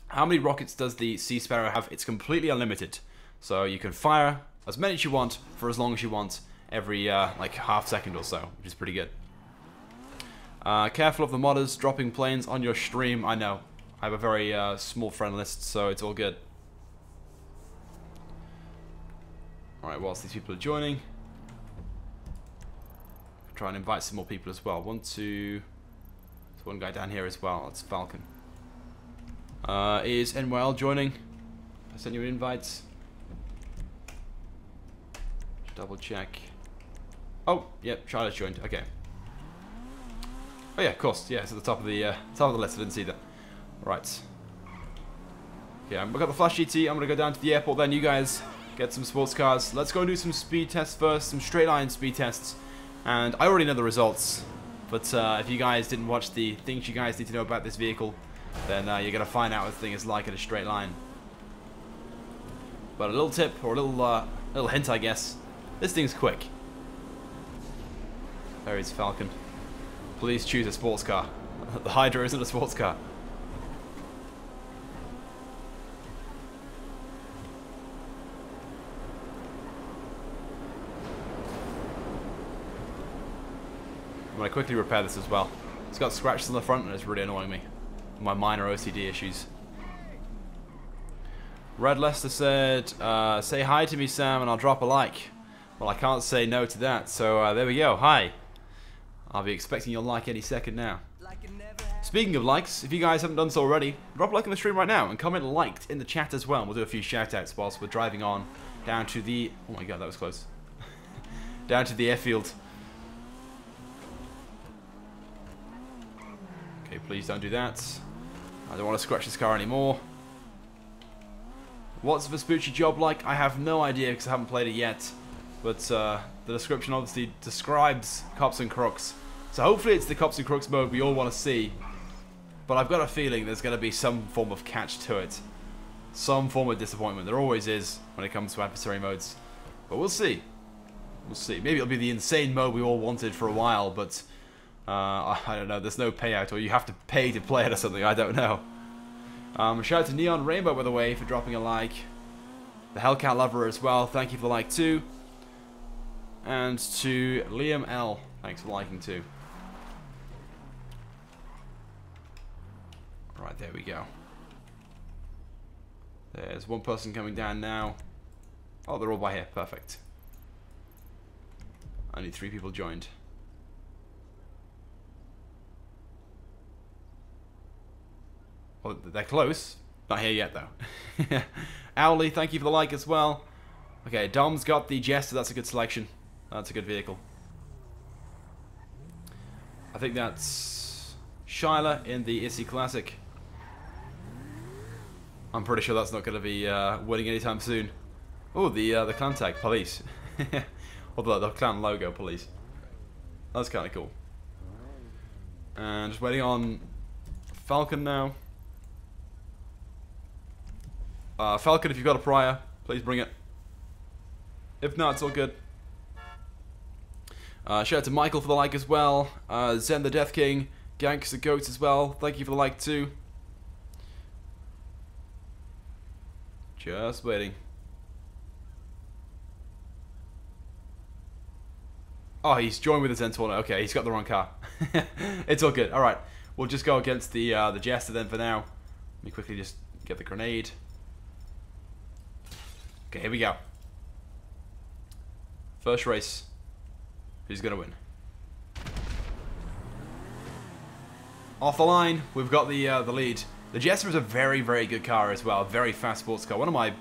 How many rockets does the Sea Sparrow have? It's completely unlimited, so you can fire as many as you want for as long as you want every like half second or so, which is pretty good. Careful of the modders dropping planes on your stream. I know. I have a very small friend list, so it's all good. Alright, whilst these people are joining, try and invite some more people as well. There's one guy down here as well. That's Falcon. Is NYL joining? I sent you an invite. Double check. Oh, yep, Charlotte's joined. Okay. Oh yeah, of course. Yeah, it's at the top of the list. I didn't see that. Right. Yeah, we've got the Flash GT. I'm gonna go down to the airport. Then you guys get some sports cars. Let's go and do some speed tests first. Some straight line speed tests. And I already know the results. But if you guys didn't watch the things you guys need to know about this vehicle, then you're gonna find out what the thing is like in a straight line. But a little tip or a little hint, I guess. This thing's quick. There is Falcon. Please choose a sports car. The Hydra isn't a sports car. I'm going to quickly repair this as well. It's got scratches on the front and it's really annoying me. My minor OCD issues. Red Lester said, say hi to me, Sam, and I'll drop a like. Well, I can't say no to that, so there we go. Hi. I'll be expecting your like any second now. Speaking of likes, if you guys haven't done so already, drop a like on the stream right now and comment liked in the chat as well. And we'll do a few shout-outs whilst we're driving on down to the... Oh my god, that was close. Down to the airfield. Okay, please don't do that. I don't want to scratch this car anymore. What's the Vespucci job like? I have no idea because I haven't played it yet. But the description obviously describes Cops and Crooks. So hopefully it's the Cops and Crooks mode we all want to see. But I've got a feeling there's going to be some form of catch to it. Some form of disappointment. There always is when it comes to adversary modes. But we'll see. We'll see. Maybe it'll be the insane mode we all wanted for a while, but I don't know. There's no payout, or you have to pay to play it or something. I don't know. Shout out to Neon Rainbow, by the way, for dropping a like. The Hellcat Lover as well. Thank you for the like too. And to Liam L. Thanks for liking too. Right, there we go. There's one person coming down now. Oh, they're all by here. Perfect. Only 3 people joined. Well, they're close. Not here yet, though. Owly, thank you for the like as well. Okay, Dom's got the Jester. That's a good selection. That's a good vehicle. I think that's Shyla in the Issi Classic. I'm pretty sure that's not going to be winning anytime soon. Oh, the clan tag, police. Or the clan logo, police. That's kind of cool. And just waiting on Falcon now. Falcon, if you've got a prior, please bring it. If not, it's all good. Shout out to Michael for the like as well. Zen the Death King, Gangster Goats as well. Thank you for the like too. Just waiting. Oh, he's joined with the Zentorno. Okay, he's got the wrong car. It's all good. All right, we'll just go against the Jester then for now. Let me quickly just get the grenade. Okay, here we go. First race. Who's gonna win? Off the line, we've got the lead. The Jester is a very, very good car as well. A very fast sports car. One of my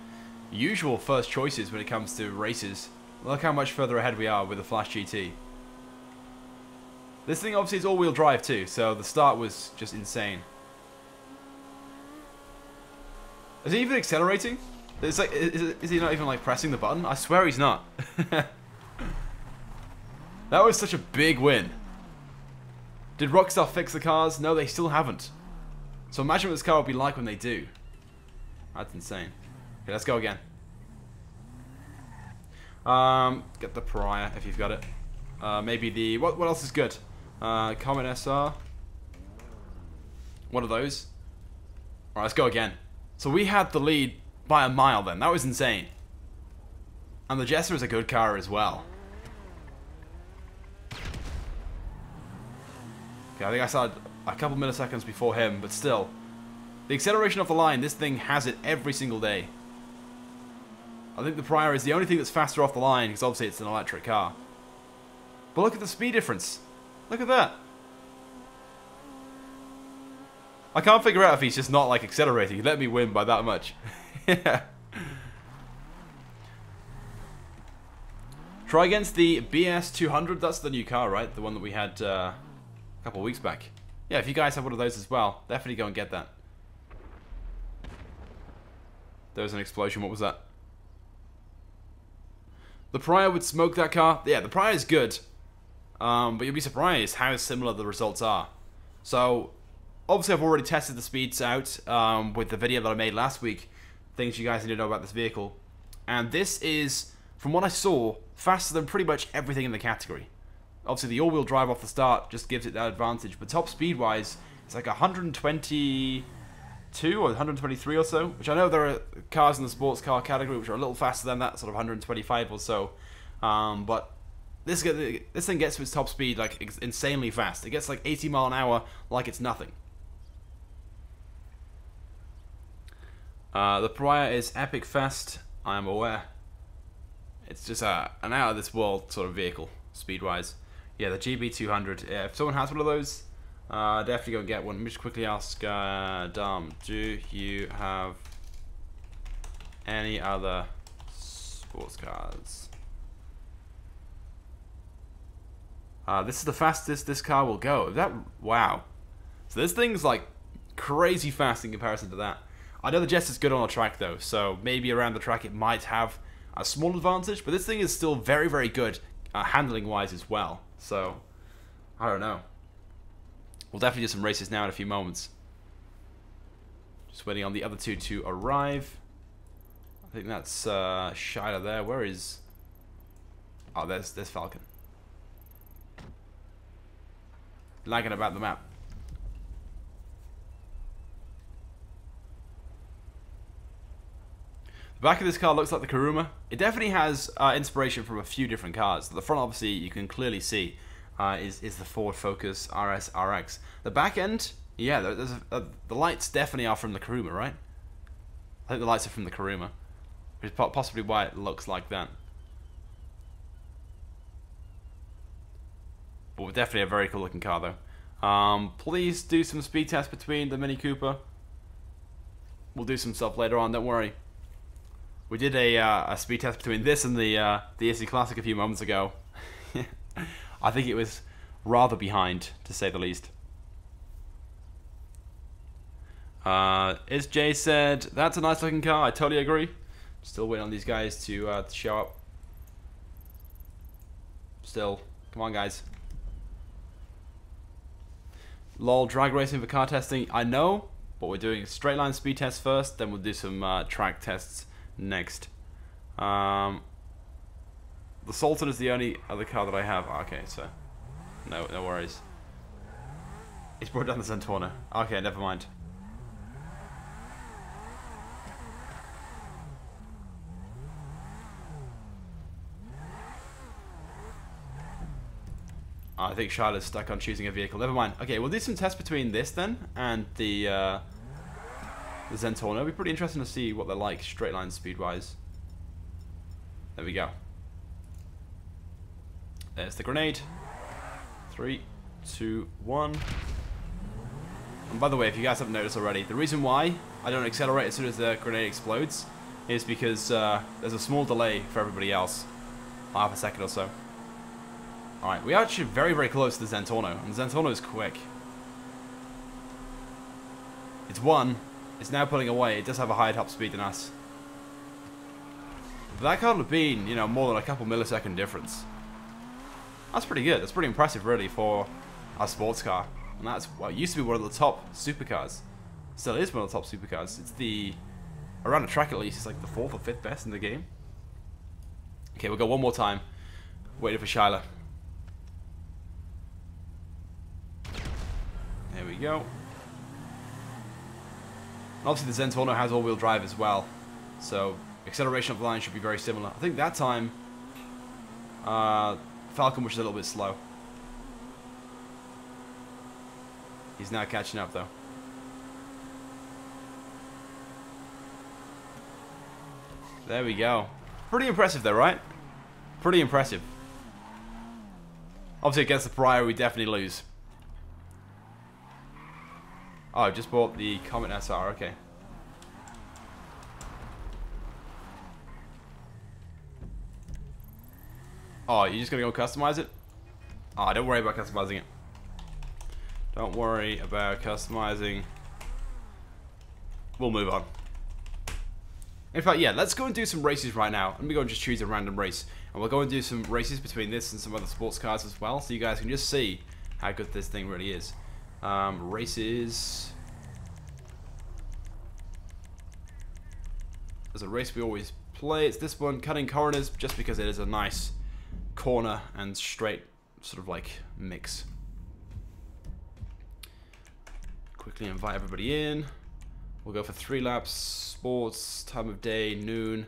usual first choices when it comes to races. Look how much further ahead we are with the Flash GT. This thing obviously is all-wheel drive too, so the start was just insane. Is he even accelerating? It's like, is he not even like pressing the button? I swear he's not. That was such a big win. Did Rockstar fix the cars? No, they still haven't. So imagine what this car will be like when they do. That's insane. Okay, let's go again. Get the Pariah if you've got it. Maybe the... What else is good? Comet SR. One of those. Alright, let's go again. So we had the lead by a mile then. That was insane. And the Jester is a good car as well. Okay, I think I started a couple milliseconds before him, but still. The acceleration off the line, this thing has it every single day. I think the Pariah is the only thing that's faster off the line, because obviously it's an electric car. But look at the speed difference. Look at that. I can't figure out if he's just not like accelerating. He let me win by that much. Yeah. Try against the BS200. That's the new car, right? The one that we had a couple of weeks back. Yeah, if you guys have one of those as well, definitely go and get that. There was an explosion. What was that? The Pariah would smoke that car. Yeah, the Pariah is good. But you'll be surprised how similar the results are. So, obviously I've already tested the speeds out with the video that I made last week. Things you guys need to know about this vehicle. And this is, from what I saw, faster than pretty much everything in the category. Obviously, the all-wheel drive off the start just gives it that advantage. But top speed-wise, it's like 122 or 123 or so. Which I know there are cars in the sports car category which are a little faster than that, sort of 125 or so. But this thing gets to its top speed like insanely fast. It gets like 80 mile an hour like it's nothing. The Pariah is epic fast, I am aware. It's just an out of this world sort of vehicle, speed-wise. Yeah, the GB200. Yeah, if someone has one of those, definitely go and get one. Let me just quickly ask Dom, do you have any other sports cars? This is the fastest this car will go. Wow. So this thing's like crazy fast in comparison to that. I know the Jest is good on a track though, so maybe around the track it might have a small advantage, but this thing is still very, very good handling wise as well. So, I don't know. We'll definitely do some races now in a few moments. Just waiting on the other two to arrive. I think that's Shida there. Where is... Oh, there's Falcon. Lagging about the map. The back of this car looks like the Kuruma. It definitely has inspiration from a few different cars. The front, obviously, you can clearly see is the Ford Focus RS RX. The back end, yeah, there's the lights definitely are from the Kuruma, right? I think the lights are from the Kuruma, which is possibly why it looks like that. But definitely a very cool looking car, though. Please do some speed tests between the Mini Cooper. We'll do some stuff later on, don't worry. We did a speed test between this and the Issi Classic a few moments ago. I think it was rather behind, to say the least. Jay said, that's a nice looking car, I totally agree. Still waiting on these guys to show up. Still, come on guys. LOL, drag racing for car testing, I know, but we're doing straight line speed tests first, then we'll do some track tests next. The Sultan is the only other car that I have. Okay, so no worries. It's brought down the Zentorno. Okay, never mind. I think Charlotte's stuck on choosing a vehicle. Never mind. Okay, we'll do some tests between this then and the Zentorno. It'll be pretty interesting to see what they're like straight line speed wise. There we go. There's the grenade. 3, 2, 1. And by the way, if you guys haven't noticed already, the reason why I don't accelerate as soon as the grenade explodes is because there's a small delay for everybody else. Half a second or so. Alright, we are actually very, very close to the Zentorno, and the Zentorno is quick. It's one. It's now pulling away. It does have a higher top speed than us. But that can't have been, you know, more than a couple millisecond difference. That's pretty good. That's pretty impressive, really, for a sports car. And that's, well, it used to be one of the top supercars. Still is one of the top supercars. It's the, around the track at least, it's like the 4th or 5th best in the game. Okay, we'll go one more time. Waiting for Shyla. There we go. Obviously the Zentorno has all-wheel drive as well, so acceleration of the line should be very similar. I think that time Falcon was a little bit slow. He's now catching up though. There we go. Pretty impressive though, right? Pretty impressive. Obviously against the Pariah we definitely lose. Oh, I just bought the Comet SR, okay. Oh, you're just gonna go customize it? Oh, don't worry about customizing it. Don't worry about customizing. We'll move on. In fact, yeah, let's go and do some races right now. Let me go and just choose a random race. And we'll go and do some races between this and some other sports cars as well, so you guys can just see how good this thing really is. Races. There's a race we always play. It's this one, cutting corners, just because it is a nice corner and straight sort of like mix. Quickly invite everybody in. We'll go for 3 laps. Sports, time of day, noon.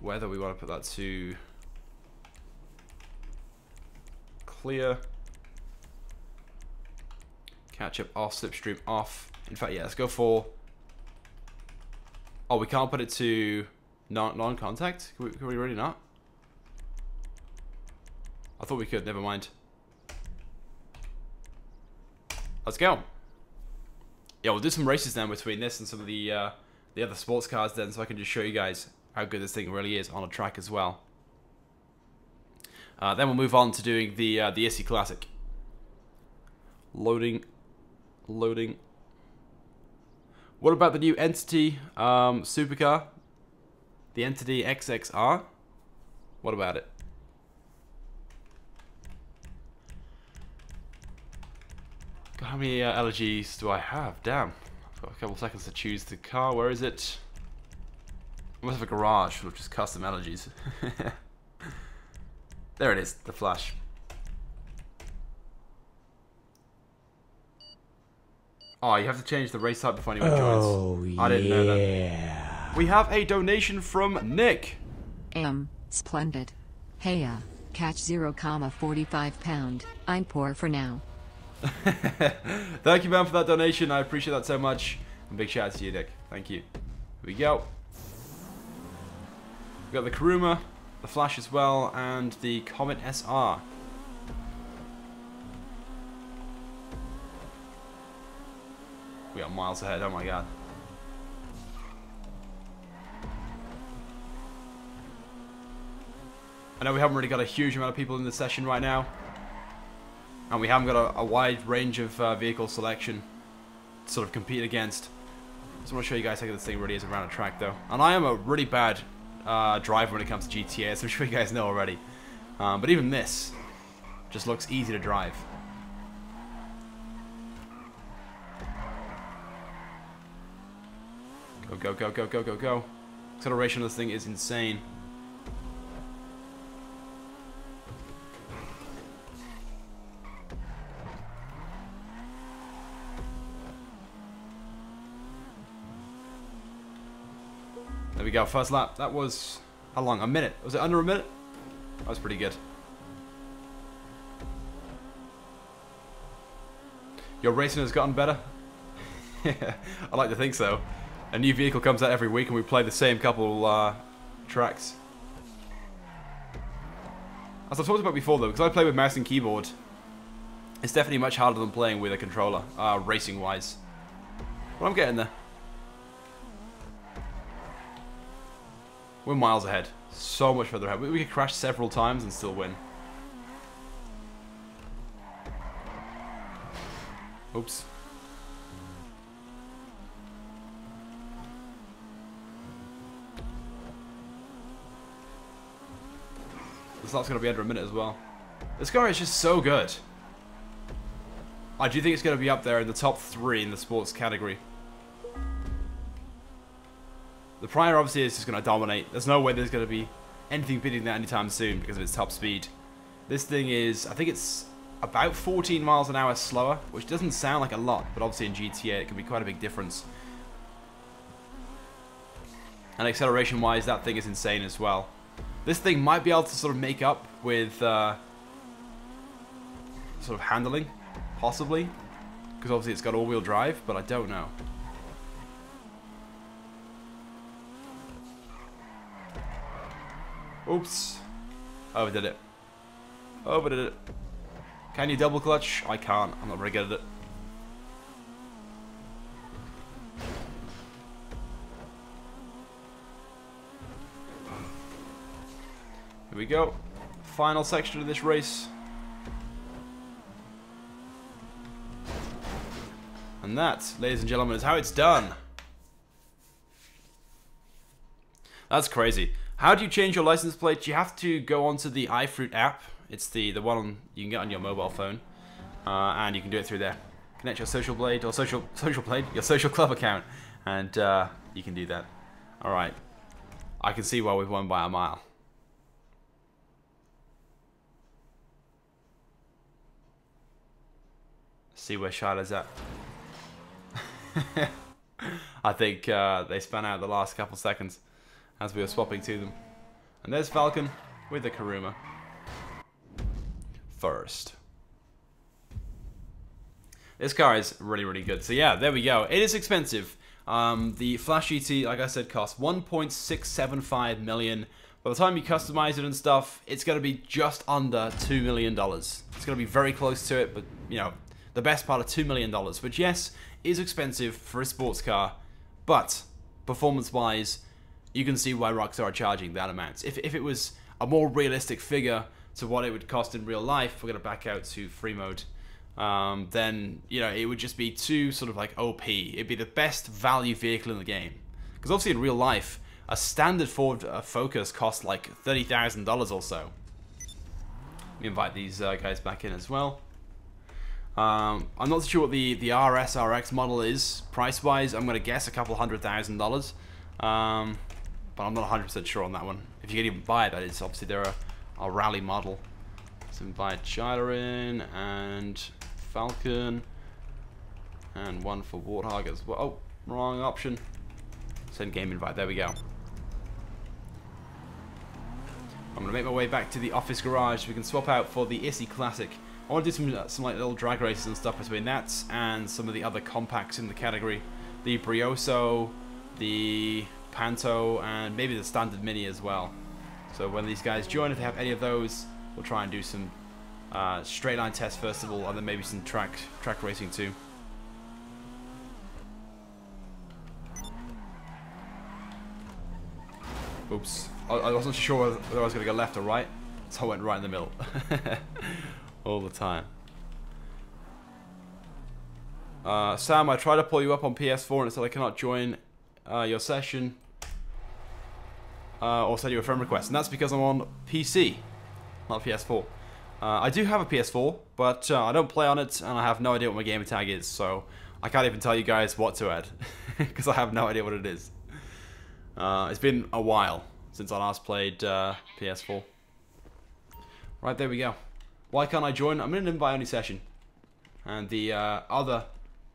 Weather, we want to put that to clear. Catch up off, slipstream off. In fact, yeah, let's go for... Oh, we can't put it to non-contact? Can we really not? I thought we could, never mind. Let's go. Yeah, we'll do some races then between this and some of the other sports cars then, so I can just show you guys how good this thing really is on a track as well. Then we'll move on to doing the Issi Classic. Loading. What about the new Entity supercar? The Entity XXR? What about it? God, how many allergies do I have? Damn. I've got a couple seconds to choose the car. Where is it? I must have a garage with just custom allergies. There it is, the Flash. Oh, you have to change the race type before anyone joins. I didn't know that. We have a donation from Nick. Splendid. Hey, catch 0,45 pound. I'm poor for now. Thank you, man, for that donation. I appreciate that so much. And big shout out to you, Nick. Thank you. Here we go. We've got the Kuruma, the Flash as well, and the Comet SR. We got miles ahead, oh my god. I know we haven't really got a huge amount of people in the session right now. And we haven't got a wide range of vehicle selection to sort of compete against. Just want to show you guys how good this thing really is around a track though. And I am a really bad driver when it comes to GTA, as I'm sure you guys know already. But even this just looks easy to drive. Go, go, go, go, go, go, go. Acceleration of this thing is insane. There we go, first lap. That was, how long? A minute? Was it under a minute? That was pretty good. Your racing has gotten better? Yeah, I like to think so. A new vehicle comes out every week and we play the same couple tracks. As I've talked about before though, because I play with mouse and keyboard, it's definitely much harder than playing with a controller, racing wise. But I'm getting there. We're miles ahead. So much further ahead. We could crash several times and still win. Oops. This lap's going to be under a minute as well. This car is just so good. I do think it's going to be up there in the top 3 in the sports category. The Prior obviously is just going to dominate. There's no way there's going to be anything beating that anytime soon because of its top speed. This thing is, I think it's about 14 miles an hour slower, which doesn't sound like a lot, but obviously in GTA it can be quite a big difference. And acceleration wise, that thing is insane as well. This thing might be able to sort of make up with sort of handling, possibly, because obviously it's got all-wheel drive, but I don't know. Oops. Overdid it. Overdid it. Can you double clutch? I can't. I'm not very good at it. Here we go. Final section of this race. And that, ladies and gentlemen, is how it's done. That's crazy. How do you change your license plate? You have to go onto the iFruit app. It's the one you can get on your mobile phone. And you can do it through there. Connect your social blade, or your social club account. And you can do that. Alright. I can see why we've won by a mile. See where Shiloh's at. I think they spun out the last couple seconds as we were swapping to them. And there's Falcon with the Karuma. First. This car is really, really good. So yeah, there we go. It is expensive. The Flash GT, like I said, costs 1.675 million. By the time you customize it and stuff, it's going to be just under $2 million. It's going to be very close to it, but, you know, the best part of $2 million. Which, yes, is expensive for a sports car, but performance-wise, you can see why Rockstar are charging that amount. If it was a more realistic figure to what it would cost in real life, we're going to back out to free mode, then, you know, it would just be too sort of like OP. It'd be the best value vehicle in the game. Because obviously in real life, a standard Ford Focus costs like $30,000 or so. Let me invite these guys back in as well. I'm not sure what the RS RX model is price-wise. I'm going to guess a couple $100,000. But I'm not 100% sure on that one. If you can even buy it, that is. Obviously, they're a rally model. Let's invite Shiloh in, and Falcon, and one for Warthog as well. Oh, wrong option. Send game invite. There we go. I'm going to make my way back to the office garage so we can swap out for the Issi Classic. I want to do some like little drag races and stuff between that and some of the other compacts in the category. The Brioso, the Panto, and maybe the standard Mini as well. So when these guys join, if they have any of those, we'll try and do some straight line tests first of all, and then maybe some track racing too. Oops. I wasn't sure whether I was going to go left or right, so I went right in the middle. All the time. Sam, I tried to pull you up on PS4 and it said I cannot join your session. Or send you a friend request. And that's because I'm on PC, not PS4. I do have a PS4, but I don't play on it, and I have no idea what my gamer tag is, so I can't even tell you guys what to add, because I have no idea what it is. It's been a while since I last played PS4. Right, there we go. Why can't I join? I'm in an invite-only session. And the other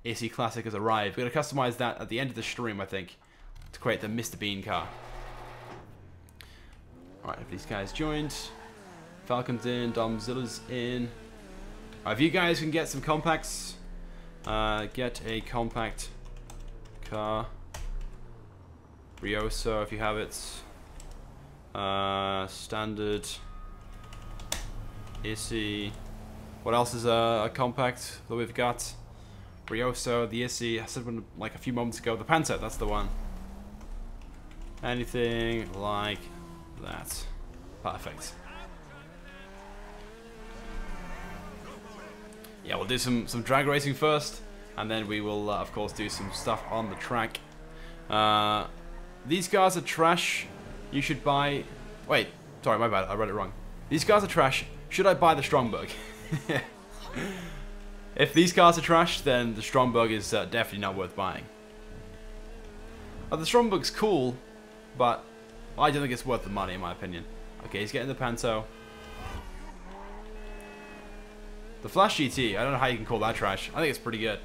Issi Classic has arrived. We're going to customize that at the end of the stream, I think, to create the Mr. Bean car. Alright, if these guys joined. Falcon's in, Domzilla's in. If you guys can get some compacts, get a compact car. Brioso, if you have it. Standard. Issi. What else is a compact that we've got? Brioso, the Issi. I said one like a few moments ago. The Panto, that's the one. Anything like that. Perfect. Yeah, we'll do some drag racing first, and then we will, of course, do some stuff on the track. These cars are trash. You should buy... Wait, sorry, my bad. I read it wrong. These cars are trash. Should I buy the Strongberg? If these cars are trash, then the Strongberg is definitely not worth buying. The Strongberg's cool, but I don't think it's worth the money, in my opinion. Okay, he's getting the Panto. The Flash GT, I don't know how you can call that trash. I think it's pretty good.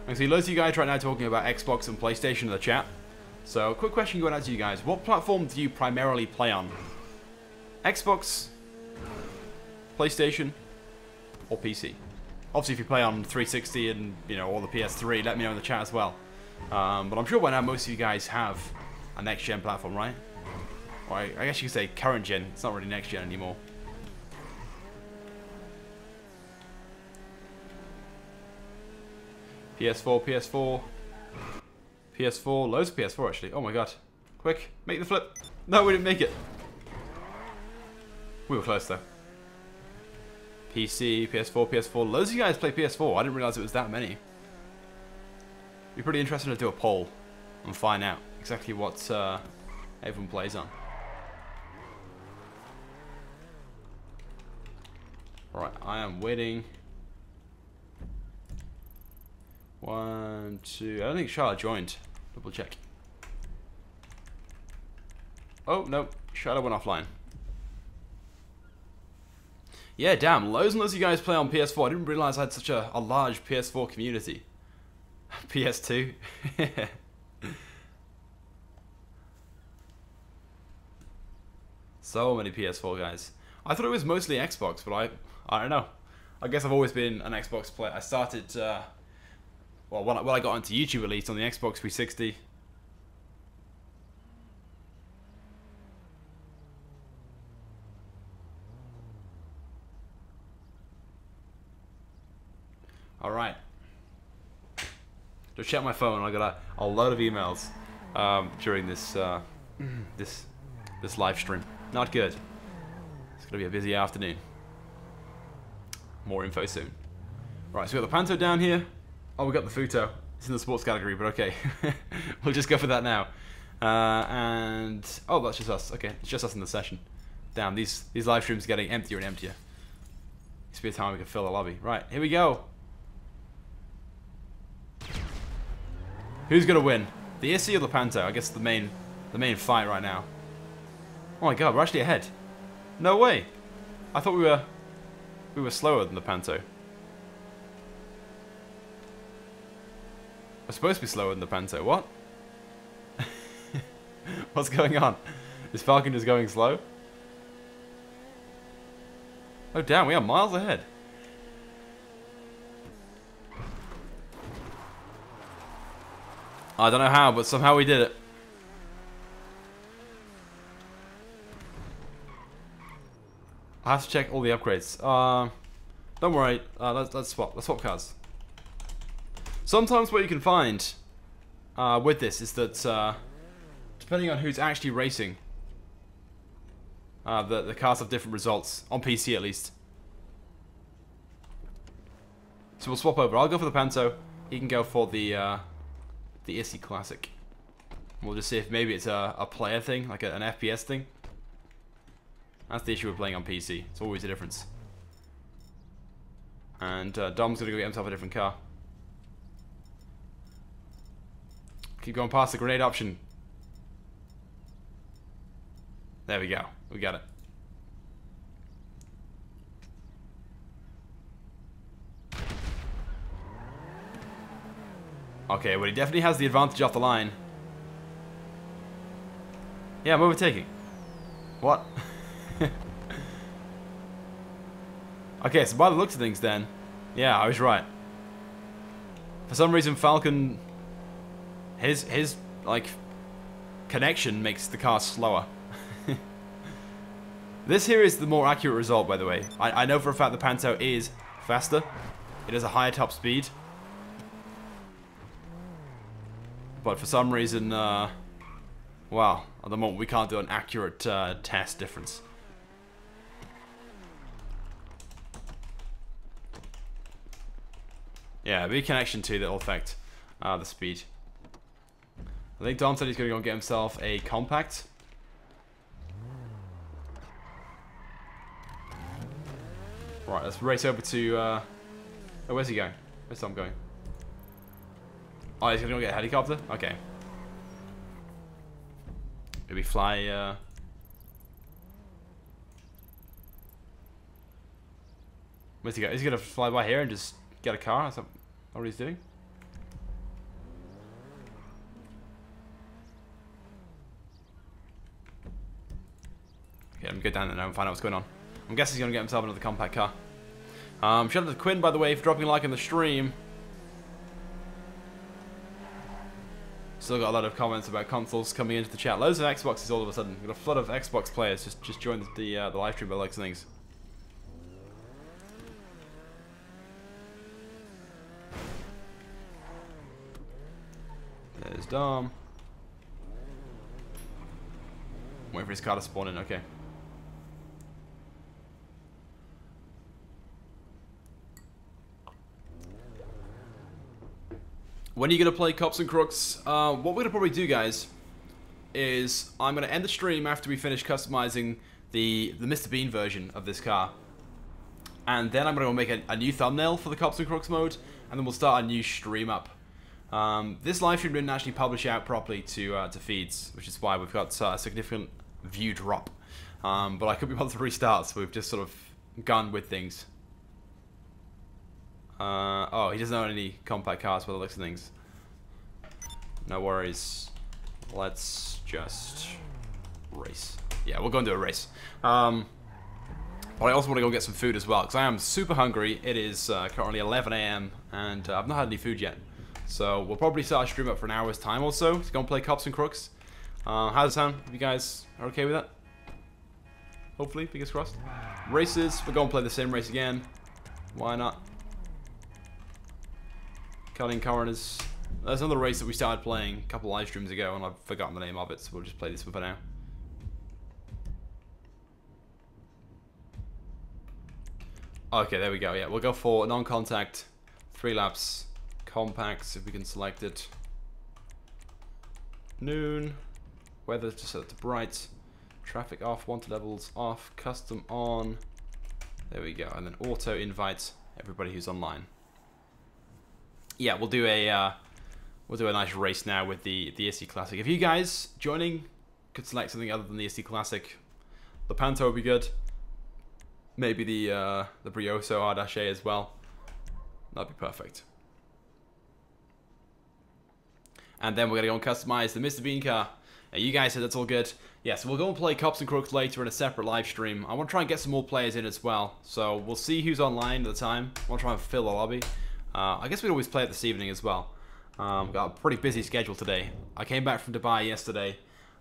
I see loads of you guys right now talking about Xbox and PlayStation in the chat. So, quick question going out to you guys. What platform do you primarily play on? Xbox, PlayStation, or PC? Obviously, if you play on 360 and, you know, or the PS3, let me know in the chat as well. But I'm sure by now most of you guys have a next-gen platform, right? Or I guess you could say current-gen. It's not really next-gen anymore. PS4, PS4, PS4, loads of PS4 actually. Oh my god. Quick, make the flip. No, we didn't make it. We were close though. PC, PS4, PS4. Loads of you guys play PS4. I didn't realize it was that many. It'd be pretty interesting to do a poll and find out exactly what everyone plays on. Alright, I am waiting 1, 2. I don't think Charlotte joined. Double check. Oh, no. Charlotte went offline. Yeah, damn. Loads and loads of you guys play on PS4. I didn't realize I had such a large PS4 community. PS2. So many PS4 guys. I thought it was mostly Xbox, but I don't know. I guess I've always been an Xbox player. I started, well, when I got onto YouTube at least, on the Xbox 360. Alright. Just check my phone. I got a load of emails during this this live stream. Not good. It's gonna be a busy afternoon. More info soon. Right, so we got the Panto down here. Oh, we got the Futo. It's in the sports category, but okay. We'll just go for that now. And oh, that's just us. Okay, it's just us in the session. Damn, these live streams are getting emptier and emptier. Used to be a time we could fill the lobby. Right, here we go. Who's gonna win? The Issi or the Panto? I guess the main fight right now. Oh my god, we're actually ahead. No way. I thought we were slower than the Panto. We're supposed to be slower than the Panto. What? What's going on? Is Falcon just going slow? Oh damn, we are miles ahead. I don't know how, but somehow we did it. I have to check all the upgrades. Don't worry. Let's swap cars. Sometimes what you can find with this is that depending on who's actually racing, the cars have different results on PC at least. So we'll swap over. I'll go for the Panto. He can go for the Issi Classic. We'll just see if maybe it's a player thing, like an FPS thing. That's the issue with playing on PC. It's always a difference. And Dom's gonna go get himself a different car. Keep going past the grenade option. There we go. We got it. Okay, well he definitely has the advantage off the line. Yeah, I'm overtaking. What? Okay, so by the looks of things then, yeah, I was right. For some reason Falcon, his like connection makes the car slower. This here is the more accurate result, by the way. I know for a fact the Panto is faster. It has a higher top speed. But for some reason, well, at the moment we can't do an accurate test difference. Yeah, big connection too that'll affect the speed. I think Dom said he's going to go and get himself a compact. Right, let's race over to... oh, where's he going? Where's Dom going? Oh, he's going to go get a helicopter? Okay. Maybe fly... Where's he going? Is he going to fly by here and just get a car? Is that what he's doing? Okay, let me go down there now and find out what's going on. I'm guessing he's going to get himself another compact car. Shout out to Quinn, by the way, for dropping a like on the stream. Still got a lot of comments about consoles coming into the chat. Loads of Xboxes all of a sudden. We've got a flood of Xbox players just joined the live stream by the likes of things. There's Dom. Waiting for his car to spawn in, okay. When are you going to play Cops and Crooks? What we're going to probably do, guys, is I'm going to end the stream after we finish customizing the Mr. Bean version of this car. And then I'm going to go make a new thumbnail for the Cops and Crooks mode. and then we'll start a new stream up. This live stream didn't actually publish out properly to feeds, which is why we've got a significant view drop. But I could be bothered to restart, so we've just sort of gone with things. Oh, he doesn't own any compact cars by the looks of things. No worries. Let's just race. Yeah, we'll go and do a race. But I also want to go get some food as well, because I am super hungry. It is currently 11 AM, and I've not had any food yet. So we'll probably start a stream up for an hour's time or so to go and play Cops and Crooks. How does it sound? If you guys are okay with that? Hopefully, fingers crossed. Races, we're going to play the same race again. Why not? Cutting corners. There's another race that we started playing a couple live streams ago, and I've forgotten the name of it, so we'll just play this one for now. Okay, there we go. Yeah, we'll go for non-contact, 3 laps, compacts if we can select it. Noon, weather just set to bright, traffic off, wanted levels off, custom on. There we go, and then auto invite everybody who's online. Yeah, we'll do a nice race now with the Issi Classic. If you guys joining could select something other than the Issi Classic, the Panto would be good. Maybe the Brioso R-A as well. That'd be perfect. And then we're gonna go and customize the Mr. Bean car. You guys said that's all good. Yeah, so we'll go and play Cops and Crooks later in a separate live stream. I want to try and get some more players in as well. So we'll see who's online at the time. I want to try and fill the lobby. I guess we'd always play it this evening as well. Got a pretty busy schedule today. I came back from Dubai yesterday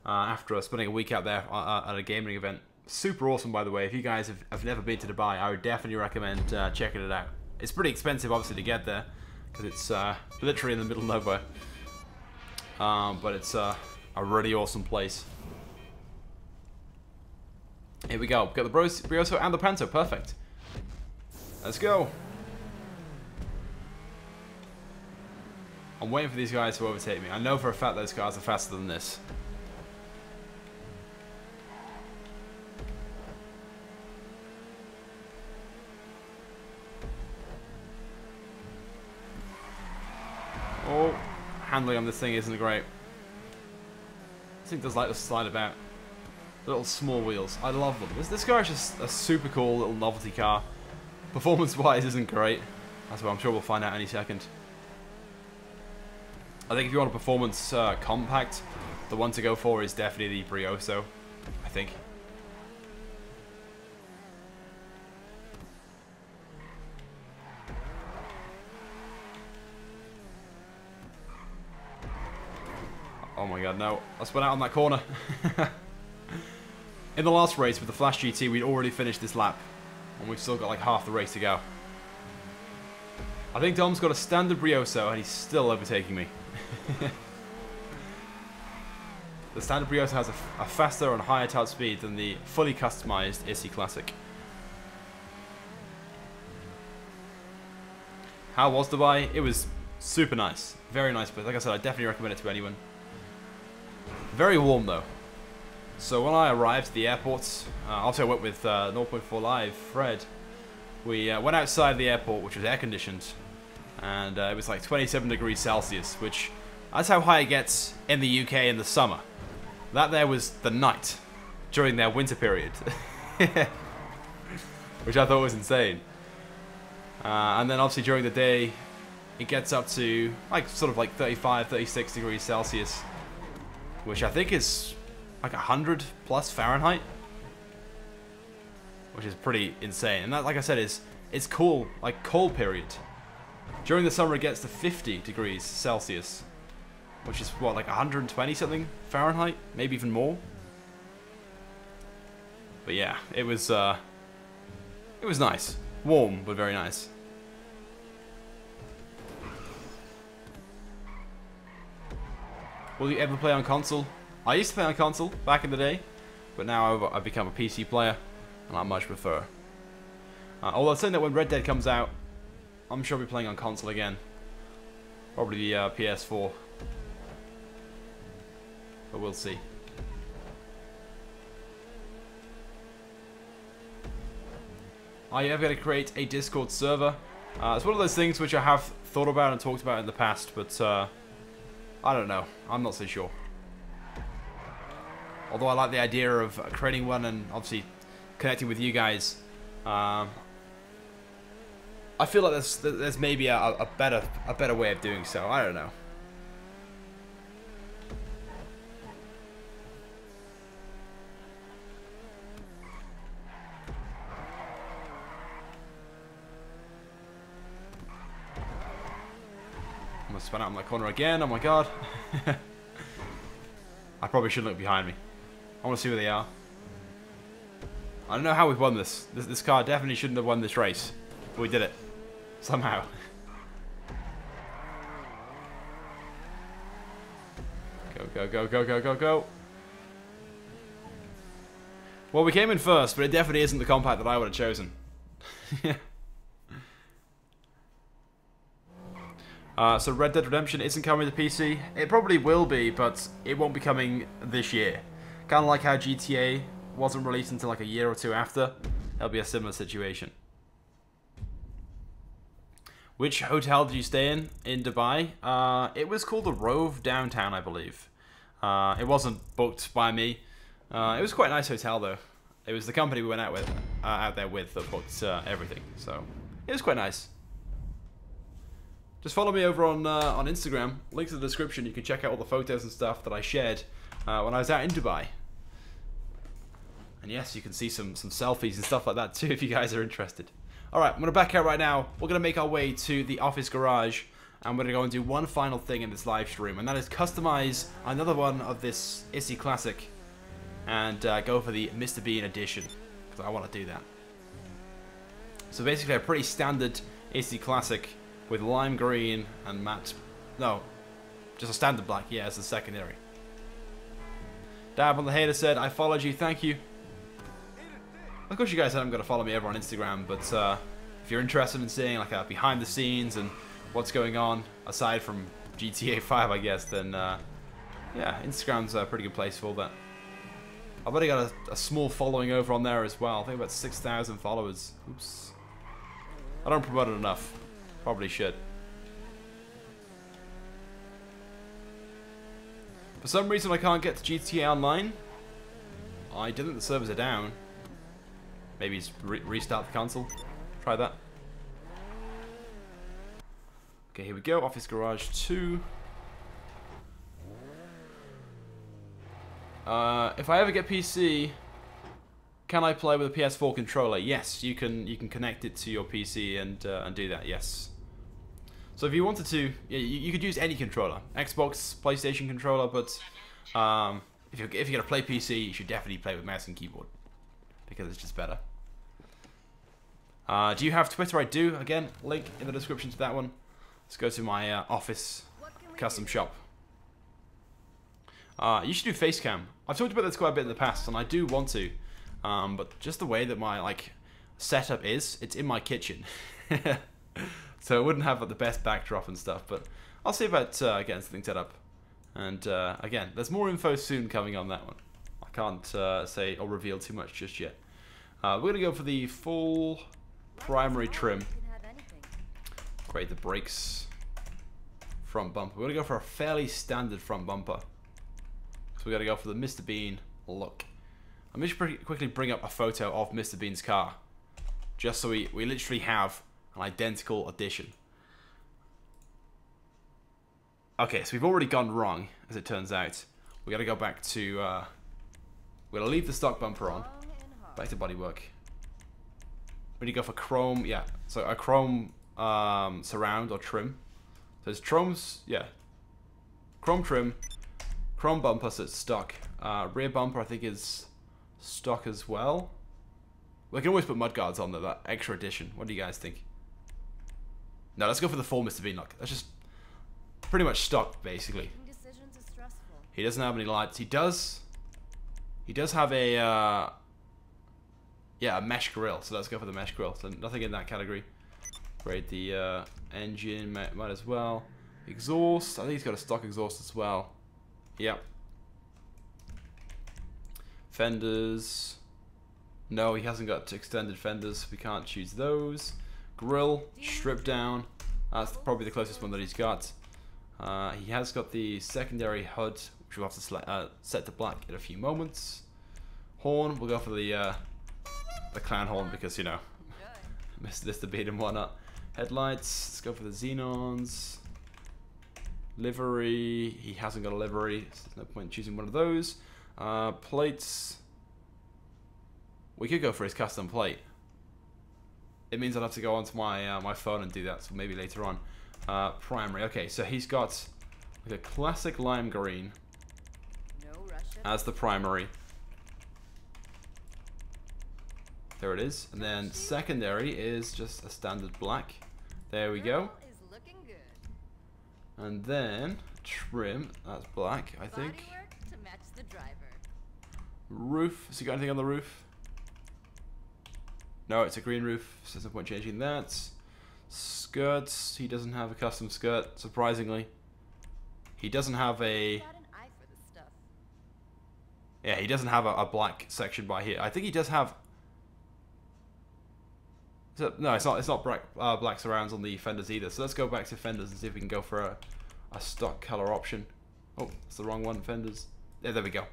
after spending a week out there at a gaming event. Super awesome, by the way. If you guys have never been to Dubai, I would definitely recommend checking it out. It's pretty expensive, obviously, to get there, because it's literally in the middle of nowhere. But it's a really awesome place. Here we go. We've got the Brioso and the Panto. Perfect. Let's go. I'm waiting for these guys to overtake me. I know for a fact those cars are faster than this. Oh, handling on this thing isn't great. This thing does like to slide about. Little small wheels. I love them. This car is just a super cool little novelty car. Performance-wise isn't great. That's what I'm sure we'll find out any second. I think if you want a performance compact, the one to go for is definitely the Brioso, I think. Oh my god, no. I spun out on that corner. In the last race with the Flash GT, we'd already finished this lap. And we've still got like half the race to go. I think Dom's got a standard Brioso and he's still overtaking me. The standard Brioso has a faster and higher top speed than the fully customized Issi Classic. How was Dubai? It was super nice. Very nice place. Like I said, I definitely recommend it to anyone. Very warm though. So when I arrived at the airport, also I went with 0.4 Live, Fred. We went outside the airport, which was air conditioned, and it was like 27 degrees Celsius, which that's how high it gets in the UK in the summer. That there was the night during their winter period, which I thought was insane. And then obviously during the day, it gets up to like sort of like 35, 36 degrees Celsius, which I think is like 100 plus Fahrenheit, which is pretty insane. And that, like I said, it's cool, like cold period. During the summer, it gets to 50 degrees Celsius, which is what, like 120 something Fahrenheit, maybe even more. But yeah, it was nice, warm but very nice. Will you ever play on console? I used to play on console back in the day, but now I've become a PC player, and I much prefer. Although saying that when Red Dead comes out, I'm sure I'll be playing on console again. Probably the PS4. But we'll see. Are you ever going to create a Discord server? It's one of those things which I have thought about and talked about in the past, but I don't know. I'm not so sure. Although I like the idea of creating one and obviously connecting with you guys. I feel like there's maybe a better way of doing so. I don't know. I'm gonna spin out in my corner again. Oh my god. I probably shouldn't look behind me. I want to see where they are. I don't know how we've won this. This car definitely shouldn't have won this race. But we did it. Somehow. Go, go, go, go, go, go, go. Well, we came in first, but it definitely isn't the compact that I would have chosen. So Red Dead Redemption isn't coming to PC. It probably will be, but it won't be coming this year. Kind of like how GTA wasn't released until like a year or two after. That'll be a similar situation. Which hotel did you stay in Dubai? It was called the Rove Downtown, I believe. It wasn't booked by me. It was quite a nice hotel though. It was the company we went out there with that booked everything. So it was quite nice. Just follow me over on Instagram. Links in the description. You can check out all the photos and stuff that I shared when I was out in Dubai. And yes, you can see some selfies and stuff like that too if you guys are interested. Alright, I'm going to back out right now. We're going to make our way to the office garage. And we're going to go and do one final thing in this live stream. And that is customize another one of this Issi Classic. And go for the Mr. Bean edition. Because I want to do that. So basically a pretty standard Issi Classic. With lime green and matte... No. Just a standard black. Yeah, as the secondary. Dab on the hater said, I followed you. Thank you. Of course you guys haven't got to follow me over on Instagram. But if you're interested in seeing like a behind the scenes and what's going on aside from GTA 5, I guess, then yeah, Instagram's a pretty good place for that. I've already got a small following over on there as well. I think about 6,000 followers. Oops. I don't promote it enough. Probably should. For some reason I can't get to GTA Online. I did think the servers are down. Maybe just restart the console. Try that. Okay, here we go. Office Garage 2. If I ever get PC, can I play with a PS4 controller? Yes, you can connect it to your PC and do that. Yes. So if you wanted to, yeah, you could use any controller, Xbox, PlayStation controller, but if you're gonna play PC, you should definitely play with mouse and keyboard because it's just better. Do you have Twitter? I do. Again, link in the description to that one. Let's go to my office custom shop. You should do face cam. I've talked about this quite a bit in the past, and I do want to. But just the way that my setup is, it's in my kitchen, so it wouldn't have the best backdrop and stuff. But I'll see about getting something set up. And again, there's more info soon coming on that one. I can't say or reveal too much just yet. We're gonna go for the full primary trim. Great, the brakes, front bumper. We're gonna go for a fairly standard front bumper. So we gotta go for the Mr. Bean look. I'm just quickly bring up a photo of Mr. Bean's car, just so we literally have an identical edition. Okay, so we've already gone wrong, as it turns out. We gotta go back to, we're gonna leave the stock bumper on, back to bodywork. We need to go for chrome, yeah, so a chrome surround or trim. So it's chrome's, yeah, chrome trim, chrome bumper, so it's stock. Rear bumper I think is stock as well. We can always put mudguards on there, that extra edition. What do you guys think? No, let's go for the full Mr. Bean look. That's just pretty much stock, basically. He doesn't have any lights. He does have a yeah, a mesh grill. So let's go for the mesh grill. So nothing in that category. Great, the engine might as well. Exhaust. I think he's got a stock exhaust as well. Yep. Fenders. No, he hasn't got extended fenders. We can't choose those. Grille, strip down. That's probably the closest one that he's got. He has got the secondary HUD, which we'll have to set to black in a few moments. Horn, we'll go for the clown horn because, you know, Mr. Bean and whatnot. Headlights, let's go for the xenons. Livery, he hasn't got a livery, so there's no point in choosing one of those. Plates, we could go for his custom plate. It means I'd have to go onto my my phone and do that, so maybe later on. Primary, okay, so he's got like a classic lime green as the primary. There it is. And then secondary is just a standard black. There we go. And then trim, that's black, I think. Roof, has he got anything on the roof? No, it's a green roof, so there's no point changing that. Skirts, he doesn't have a custom skirt, surprisingly. He doesn't have a... Yeah, he doesn't have a black section by here. I think he does have... No, it's not black surrounds on the fenders either. So let's go back to fenders and see if we can go for a stock color option. Oh, it's the wrong one, fenders. Yeah, there we go.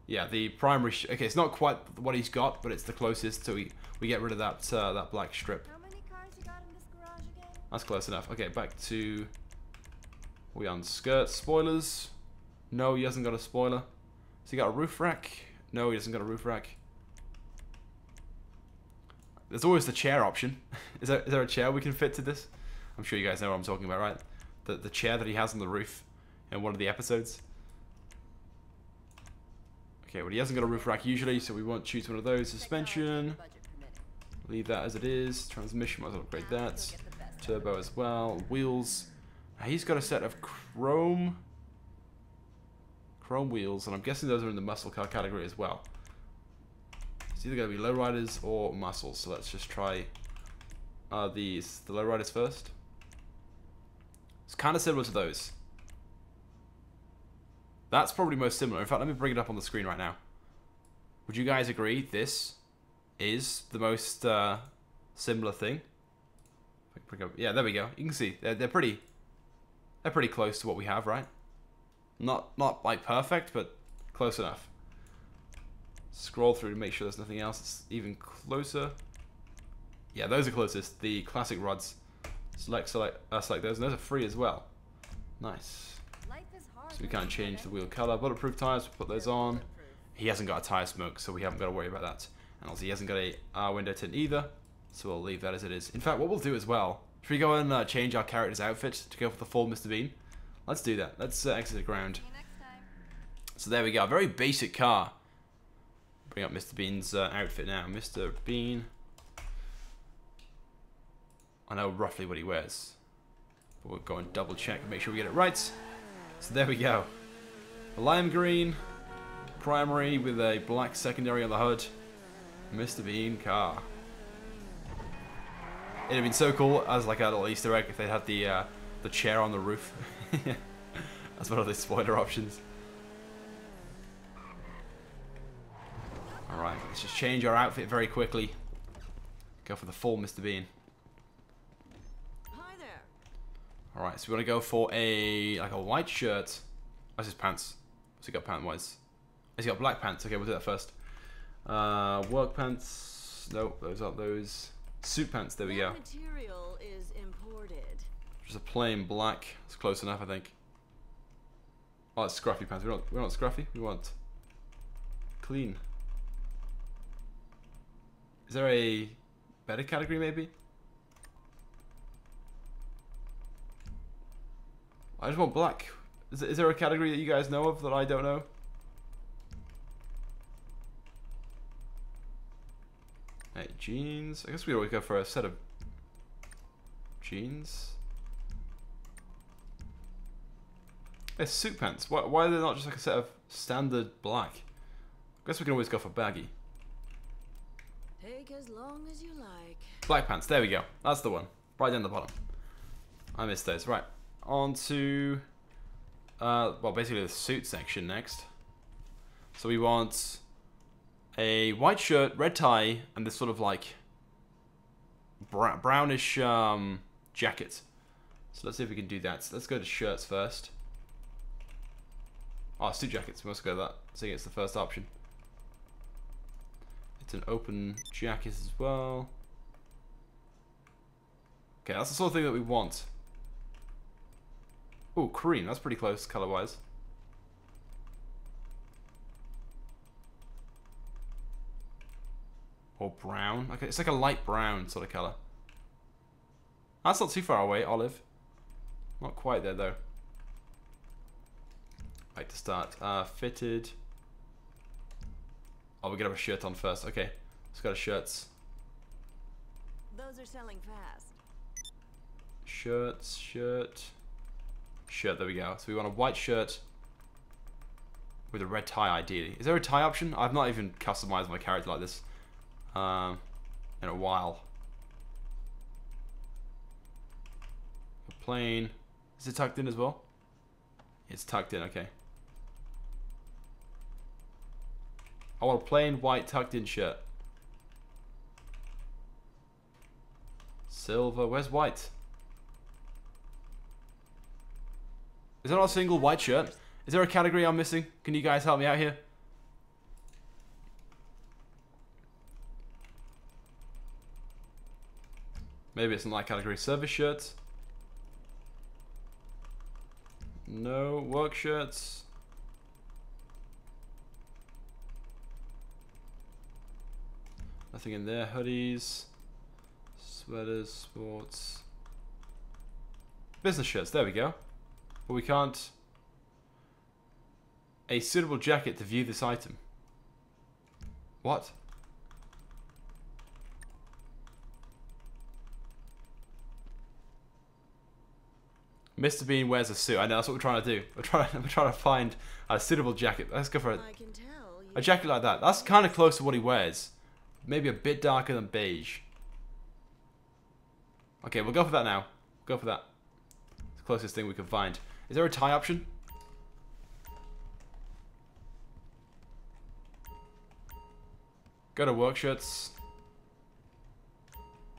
Yeah, the primary... Okay, it's not quite what he's got, but it's the closest, so we get rid of that that black strip. How many cars you got in this garage again? That's close enough. Okay, back to... We on skirts. Spoilers. No, he hasn't got a spoiler. Has he got a roof rack? No, he hasn't got a roof rack. There's always the chair option. Is there a chair we can fit to this? I'm sure you guys know what I'm talking about, right? The chair that he has on the roof in one of the episodes. Okay, well he hasn't got a roof rack usually, so we won't choose one of those. Suspension. Leave that as it is. Transmission, might as well upgrade that. Turbo as well. Wheels. He's got a set of chrome wheels, and I'm guessing those are in the muscle car category as well. It's either going to be lowriders or muscles, so let's just try the lowriders first. It's kind of similar to those. That's probably most similar. In fact, let me bring it up on the screen right now. Would you guys agree this is the most similar thing? Yeah, there we go. You can see they're pretty close to what we have, right? Not like perfect, but close enough. Scroll through to make sure there's nothing else that's even closer. Yeah, those are closest. The classic rods. Select those, and those are free as well. Nice. So we can't change the wheel color. Bulletproof tires, we'll put those on. He hasn't got a tire smoke, so we haven't got to worry about that. And also he hasn't got a window tint either, so we'll leave that as it is. In fact, what we'll do as well, should we go and change our character's outfit to go for the full Mr. Bean? Let's do that. Let's exit the ground. So there we go. A very basic car. Bring up Mr. Bean's outfit now. Mr. Bean. I know roughly what he wears, but we'll go and double check and make sure we get it right. So there we go. A lime green primary with a black secondary on the hood. Mr. Bean car. It'd have been so cool as like a little Easter egg if they had the chair on the roof. That's one of the spoiler options. Alright, let's just change our outfit very quickly. Go for the full Mr. Bean. Hi there. Alright, so we want to go for a white shirt. What's his pants? What's he got pant-wise? He's got black pants. Okay, we'll do that first. Work pants. Nope, those aren't those. Suit pants, there we go. Material is imported. Just a plain black. It's close enough, I think. Oh, it's scruffy pants. We don't want scruffy. We want clean. Is there a better category, maybe? I just want black. Is there a category that you guys know of that I don't know? Hey, jeans. I guess we always go for a set of jeans. Hey, suit pants. Why are they not just like a set of standard black? I guess we can always go for baggy. Take as long as you like. Black pants. There we go. That's the one. Right down the bottom. I missed those. Right. On to... well, basically the suit section next. So we want a white shirt, red tie, and this sort of like brownish jacket. So let's see if we can do that. So let's go to shirts first. Oh, suit jackets. We must go to that. Seeing it's the first option. It's an open jacket as well. Okay, that's the sort of thing that we want. Oh, cream. That's pretty close color-wise. Or brown. Okay, it's like a light brown sort of color. That's not too far away, olive. Not quite there, though. Right, to start. Fitted. Oh, we gotta have a shirt on first. Okay, let's go to shirts. Those are selling fast. Shirts, shirt. There we go. So we want a white shirt with a red tie, ideally. Is there a tie option? I've not even customized my character like this in a while. A plain. Is it tucked in as well? It's tucked in, okay. I want a plain white tucked in shirt. Silver. Where's white? Is there not a single white shirt? Is there a category I'm missing? Can you guys help me out here? Maybe it's in that category. Service shirts. No. Work shirts. Nothing in there. Hoodies. Sweaters. Sports. Business shirts. There we go. But we can't. A suitable jacket to view this item. What? Mr. Bean wears a suit. I know, that's what we're trying to do. We're trying to find a suitable jacket. Let's go for a jacket like that. That's kind of close to what he wears. Maybe a bit darker than beige. Okay, we'll go for that now. Go for that. It's the closest thing we can find. Is there a tie option? Go to work shirts.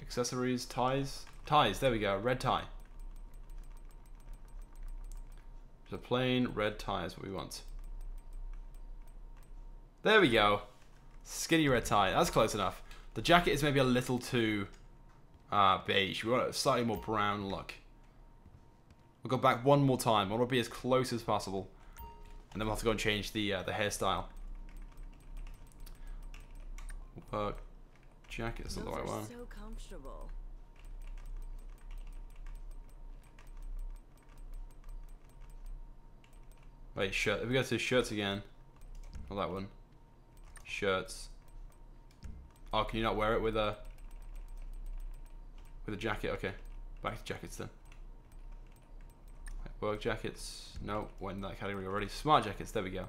Accessories, ties. Ties, there we go. Red tie. There's a plain red tie is what we want. There we go. Skinny red tie. That's close enough. The jacket is maybe a little too beige. We want a slightly more brown look. We'll go back one more time. I want to be as close as possible. And then we'll have to go and change the hairstyle. Jacket, that's not the right one. So comfortable. Wait, shirt. If we go to shirts again. Not that one. Shirts. Oh, can you not wear it with a jacket? Okay. Back to jackets then. Work jackets. No, went in that category already. Smart jackets, there we go.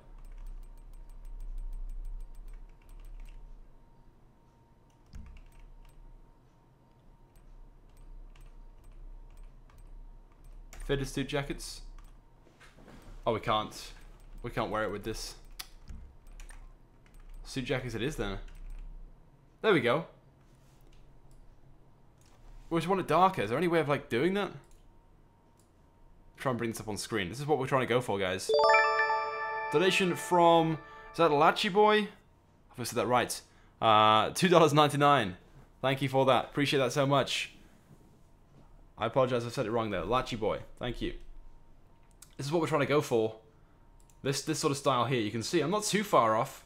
Fitted suit jackets. Oh, we can't. We can't wear it with this. Suit jackets it is then. There we go. We just want it darker. Is there any way of like doing that? Try and bring this up on screen. This is what we're trying to go for, guys. Donation from, is that Lachi Boy? I've said that right. $2.99. Thank you for that. Appreciate that so much. I apologize, I've said it wrong there. Lachi Boy. Thank you. This is what we're trying to go for. This sort of style here. You can see I'm not too far off.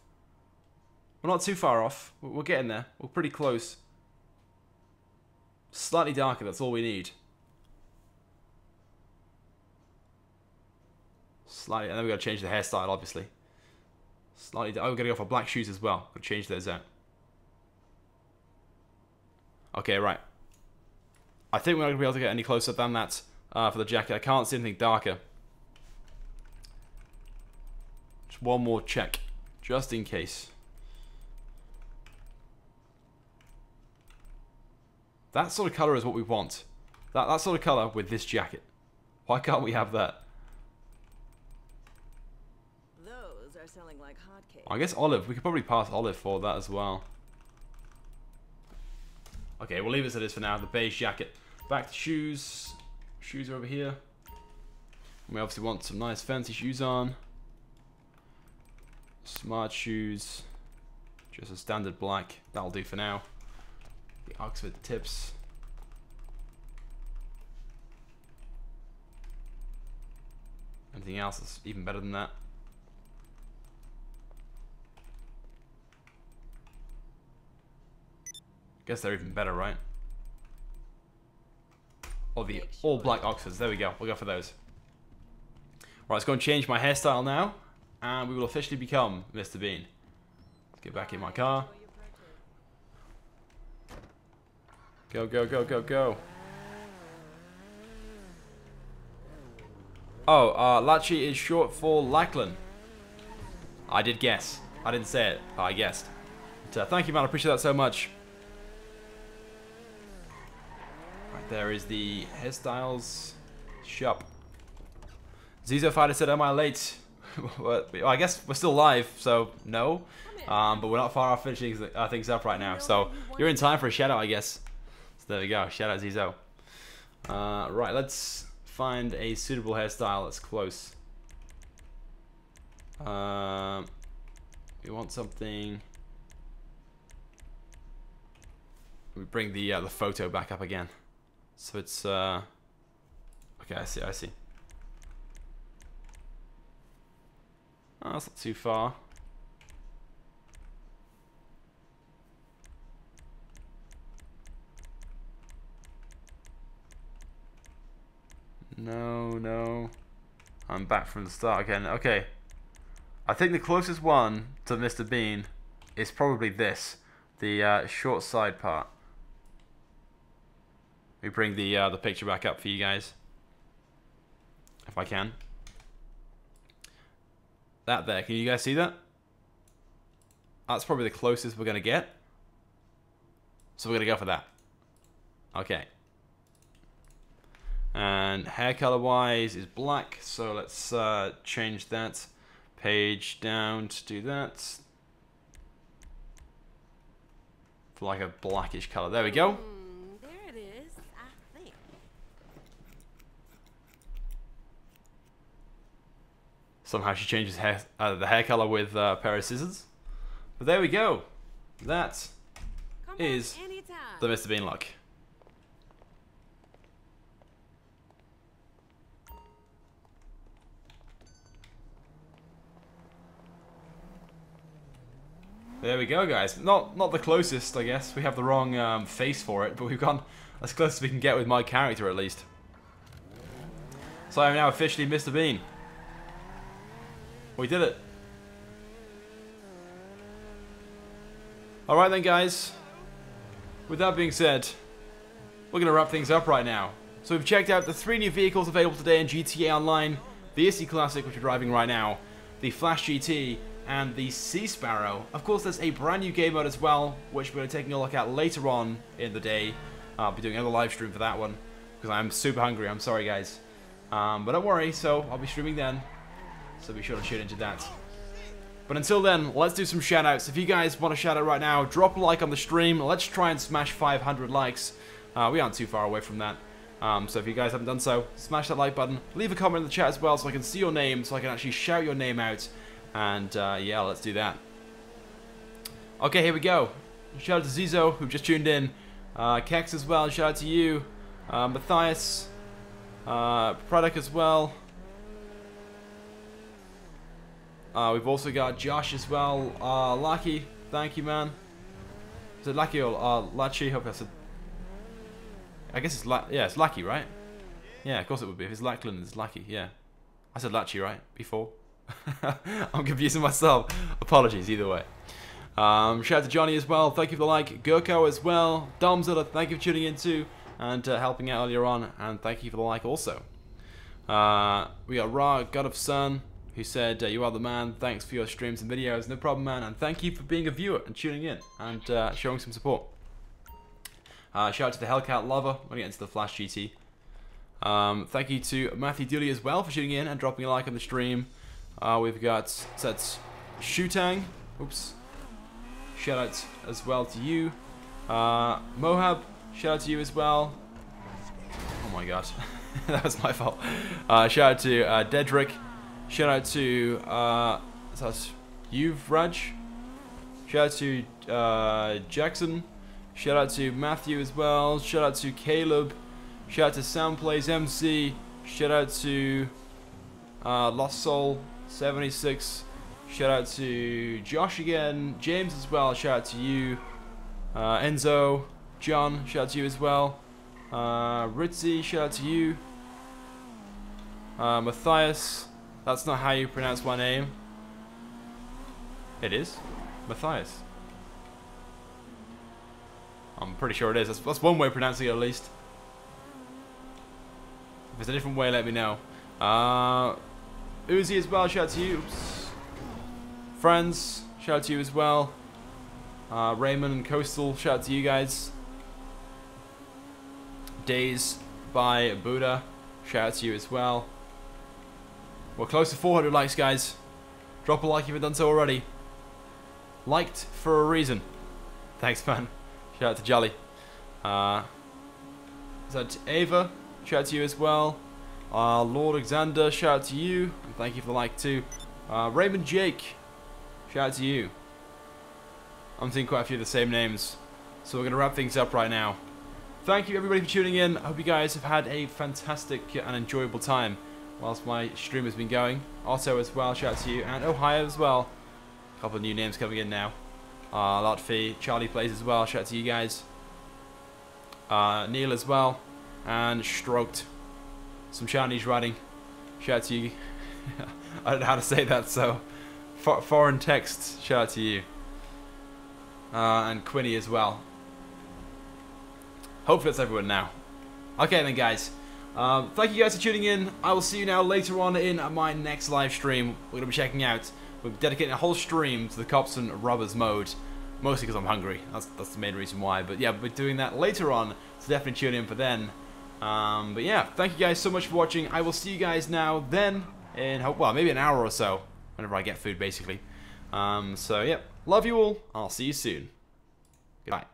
We're not too far off. We're getting there. We're pretty close. Slightly darker, that's all we need. Slightly, and then we've got to change the hairstyle, obviously. Slightly, oh, we're going to go for black shoes as well. Got to change those out. Okay, right. I think we're not going to be able to get any closer than that for the jacket. I can't see anything darker. Just one more check, just in case. That sort of colour is what we want. That sort of colour with this jacket. Why can't we have that? Those are selling like hotcakes. I guess olive. We could probably pass olive for that as well. Okay, we'll leave it as it is for now. The beige jacket. Back to shoes. Shoes are over here. We obviously want some nice fancy shoes on. Smart shoes. Just a standard black. That'll do for now. The Oxford tips. Anything else that's even better than that? Guess they're even better, right? Or the all black Oxfords. There we go. We'll go for those. Right, let's go and change my hairstyle now, and we will officially become Mr. Bean. Let's get back in my car. Go, go, go, go, go. Oh, Lachi is short for Lachlan. I did guess. I didn't say it, but I guessed. But, thank you, man. I appreciate that so much. Right, there is the hairstyles shop. Zizo Fighter said, am I late? Well, I guess we're still live, so no. But we're not far off finishing things up right now. So you're in time for a shout out, I guess. So there we go. Shout out Zizo. Right, let's find a suitable hairstyle that's close. We want something. We bring the photo back up again. So it's okay. I see. I see. Oh, that's not too far. No, no. I'm back from the start again. Okay. I think the closest one to Mr. Bean is probably this. The short side part. We bring the picture back up for you guys. If I can. That there. Can you guys see that? That's probably the closest we're going to get. So we're going to go for that. Okay. And hair color wise is black. So let's change that page down to do that. For like a blackish color. There we go. There it is, I think. Somehow she changes the hair color with a pair of scissors. But there we go. That is the Mr. Bean look. There we go, guys. Not the closest, I guess. We have the wrong face for it, but we've gone as close as we can get with my character, at least. So I am now officially Mr. Bean. We did it. Alright then, guys. With that being said, we're going to wrap things up right now. So we've checked out the 3 new vehicles available today in GTA Online. The Issi Classic, which we're driving right now. The Flash GT. And the Sea Sparrow. Of course, there's a brand new game mode as well, which we're taking a look at later on in the day. I'll be doing another live stream for that one, because I'm super hungry. I'm sorry, guys. But don't worry, so I'll be streaming then. So be sure to tune into that. But until then, let's do some shoutouts. If you guys want a shout out right now, drop a like on the stream. Let's try and smash 500 likes. We aren't too far away from that. So if you guys haven't done so, smash that like button. Leave a comment in the chat as well so I can see your name, so I can actually shout your name out. And yeah, let's do that. Okay, here we go. Shout out to Zizo, who just tuned in. Kex as well, shout out to you. Matthias. Product as well. We've also got Josh as well. Lucky, thank you, man. Is it Lucky or Lachi? Hope I said. I guess it's yeah, it's Lucky, right? Yeah, of course it would be. If it's Lachlan, it's Lucky. Yeah, I said Lachi, right? Before. I'm confusing myself. Apologies either way. Shout out to Johnny as well. Thank you for the like. Gurko as well. Domzilla, thank you for tuning in too and helping out earlier on. And thank you for the like also. We got Ra, God of Sun, who said, you are the man. Thanks for your streams and videos. No problem, man. And thank you for being a viewer and tuning in and showing some support. Shout out to the Hellcat Lover. We'll get into the Flash GT. Thank you to Matthew Dooley as well for tuning in and dropping a like on the stream. We've got that's Shutang. Oops. Shout out as well to you. Mohab, shout out to you as well. Oh my god, that was my fault. Shout out to Dedrick. Shout out to that's Yuvraj. Shout out to Jackson. Shout out to Matthew as well. Shout out to Caleb. Shout out to Soundplays MC. Shout out to Lost Soul 76. Shout out to Josh again. James as well. Shout out to you. Enzo. John. Shout out to you as well. Ritzy. Shout out to you. Matthias. That's not how you pronounce my name. It is. Matthias. I'm pretty sure it is. That's one way of pronouncing it at least. If there's a different way, let me know. Uzi as well, shout out to you. Oops. Friends, shout out to you as well. Raymond and Coastal, shout out to you guys. Days by Buddha, shout out to you as well. We're close to 400 likes, guys. Drop a like if you've done so already. Liked for a reason. Thanks, man. Shout out to Jolly. Is that Ava? Shout out to you as well. Lord Alexander, shout out to you. And thank you for the like too. Raymond Jake, shout out to you. I'm seeing quite a few of the same names. So we're going to wrap things up right now. Thank you everybody for tuning in. I hope you guys have had a fantastic and enjoyable time whilst my stream has been going. Otto as well, shout out to you. And Ohio as well. A couple of new names coming in now. Lotfi, Charlie Plays as well, shout out to you guys. Neil as well. And Stroked. Some Chinese writing. Shout out to you. I don't know how to say that, so foreign text. Shout out to you. And Quinny as well. Hopefully that's everyone now. Okay then, guys. Thank you guys for tuning in. I will see you now later on in my next live stream. We're going to be checking out. We're dedicating a whole stream to the Cops and Robbers mode. Mostly because I'm hungry. That's the main reason why. But yeah, we're doing that later on. So definitely tune in for then. But yeah, thank you guys so much for watching. I will see you guys now then in, well, maybe an hour or so. Whenever I get food, basically. So yeah, love you all. I'll see you soon. Goodbye.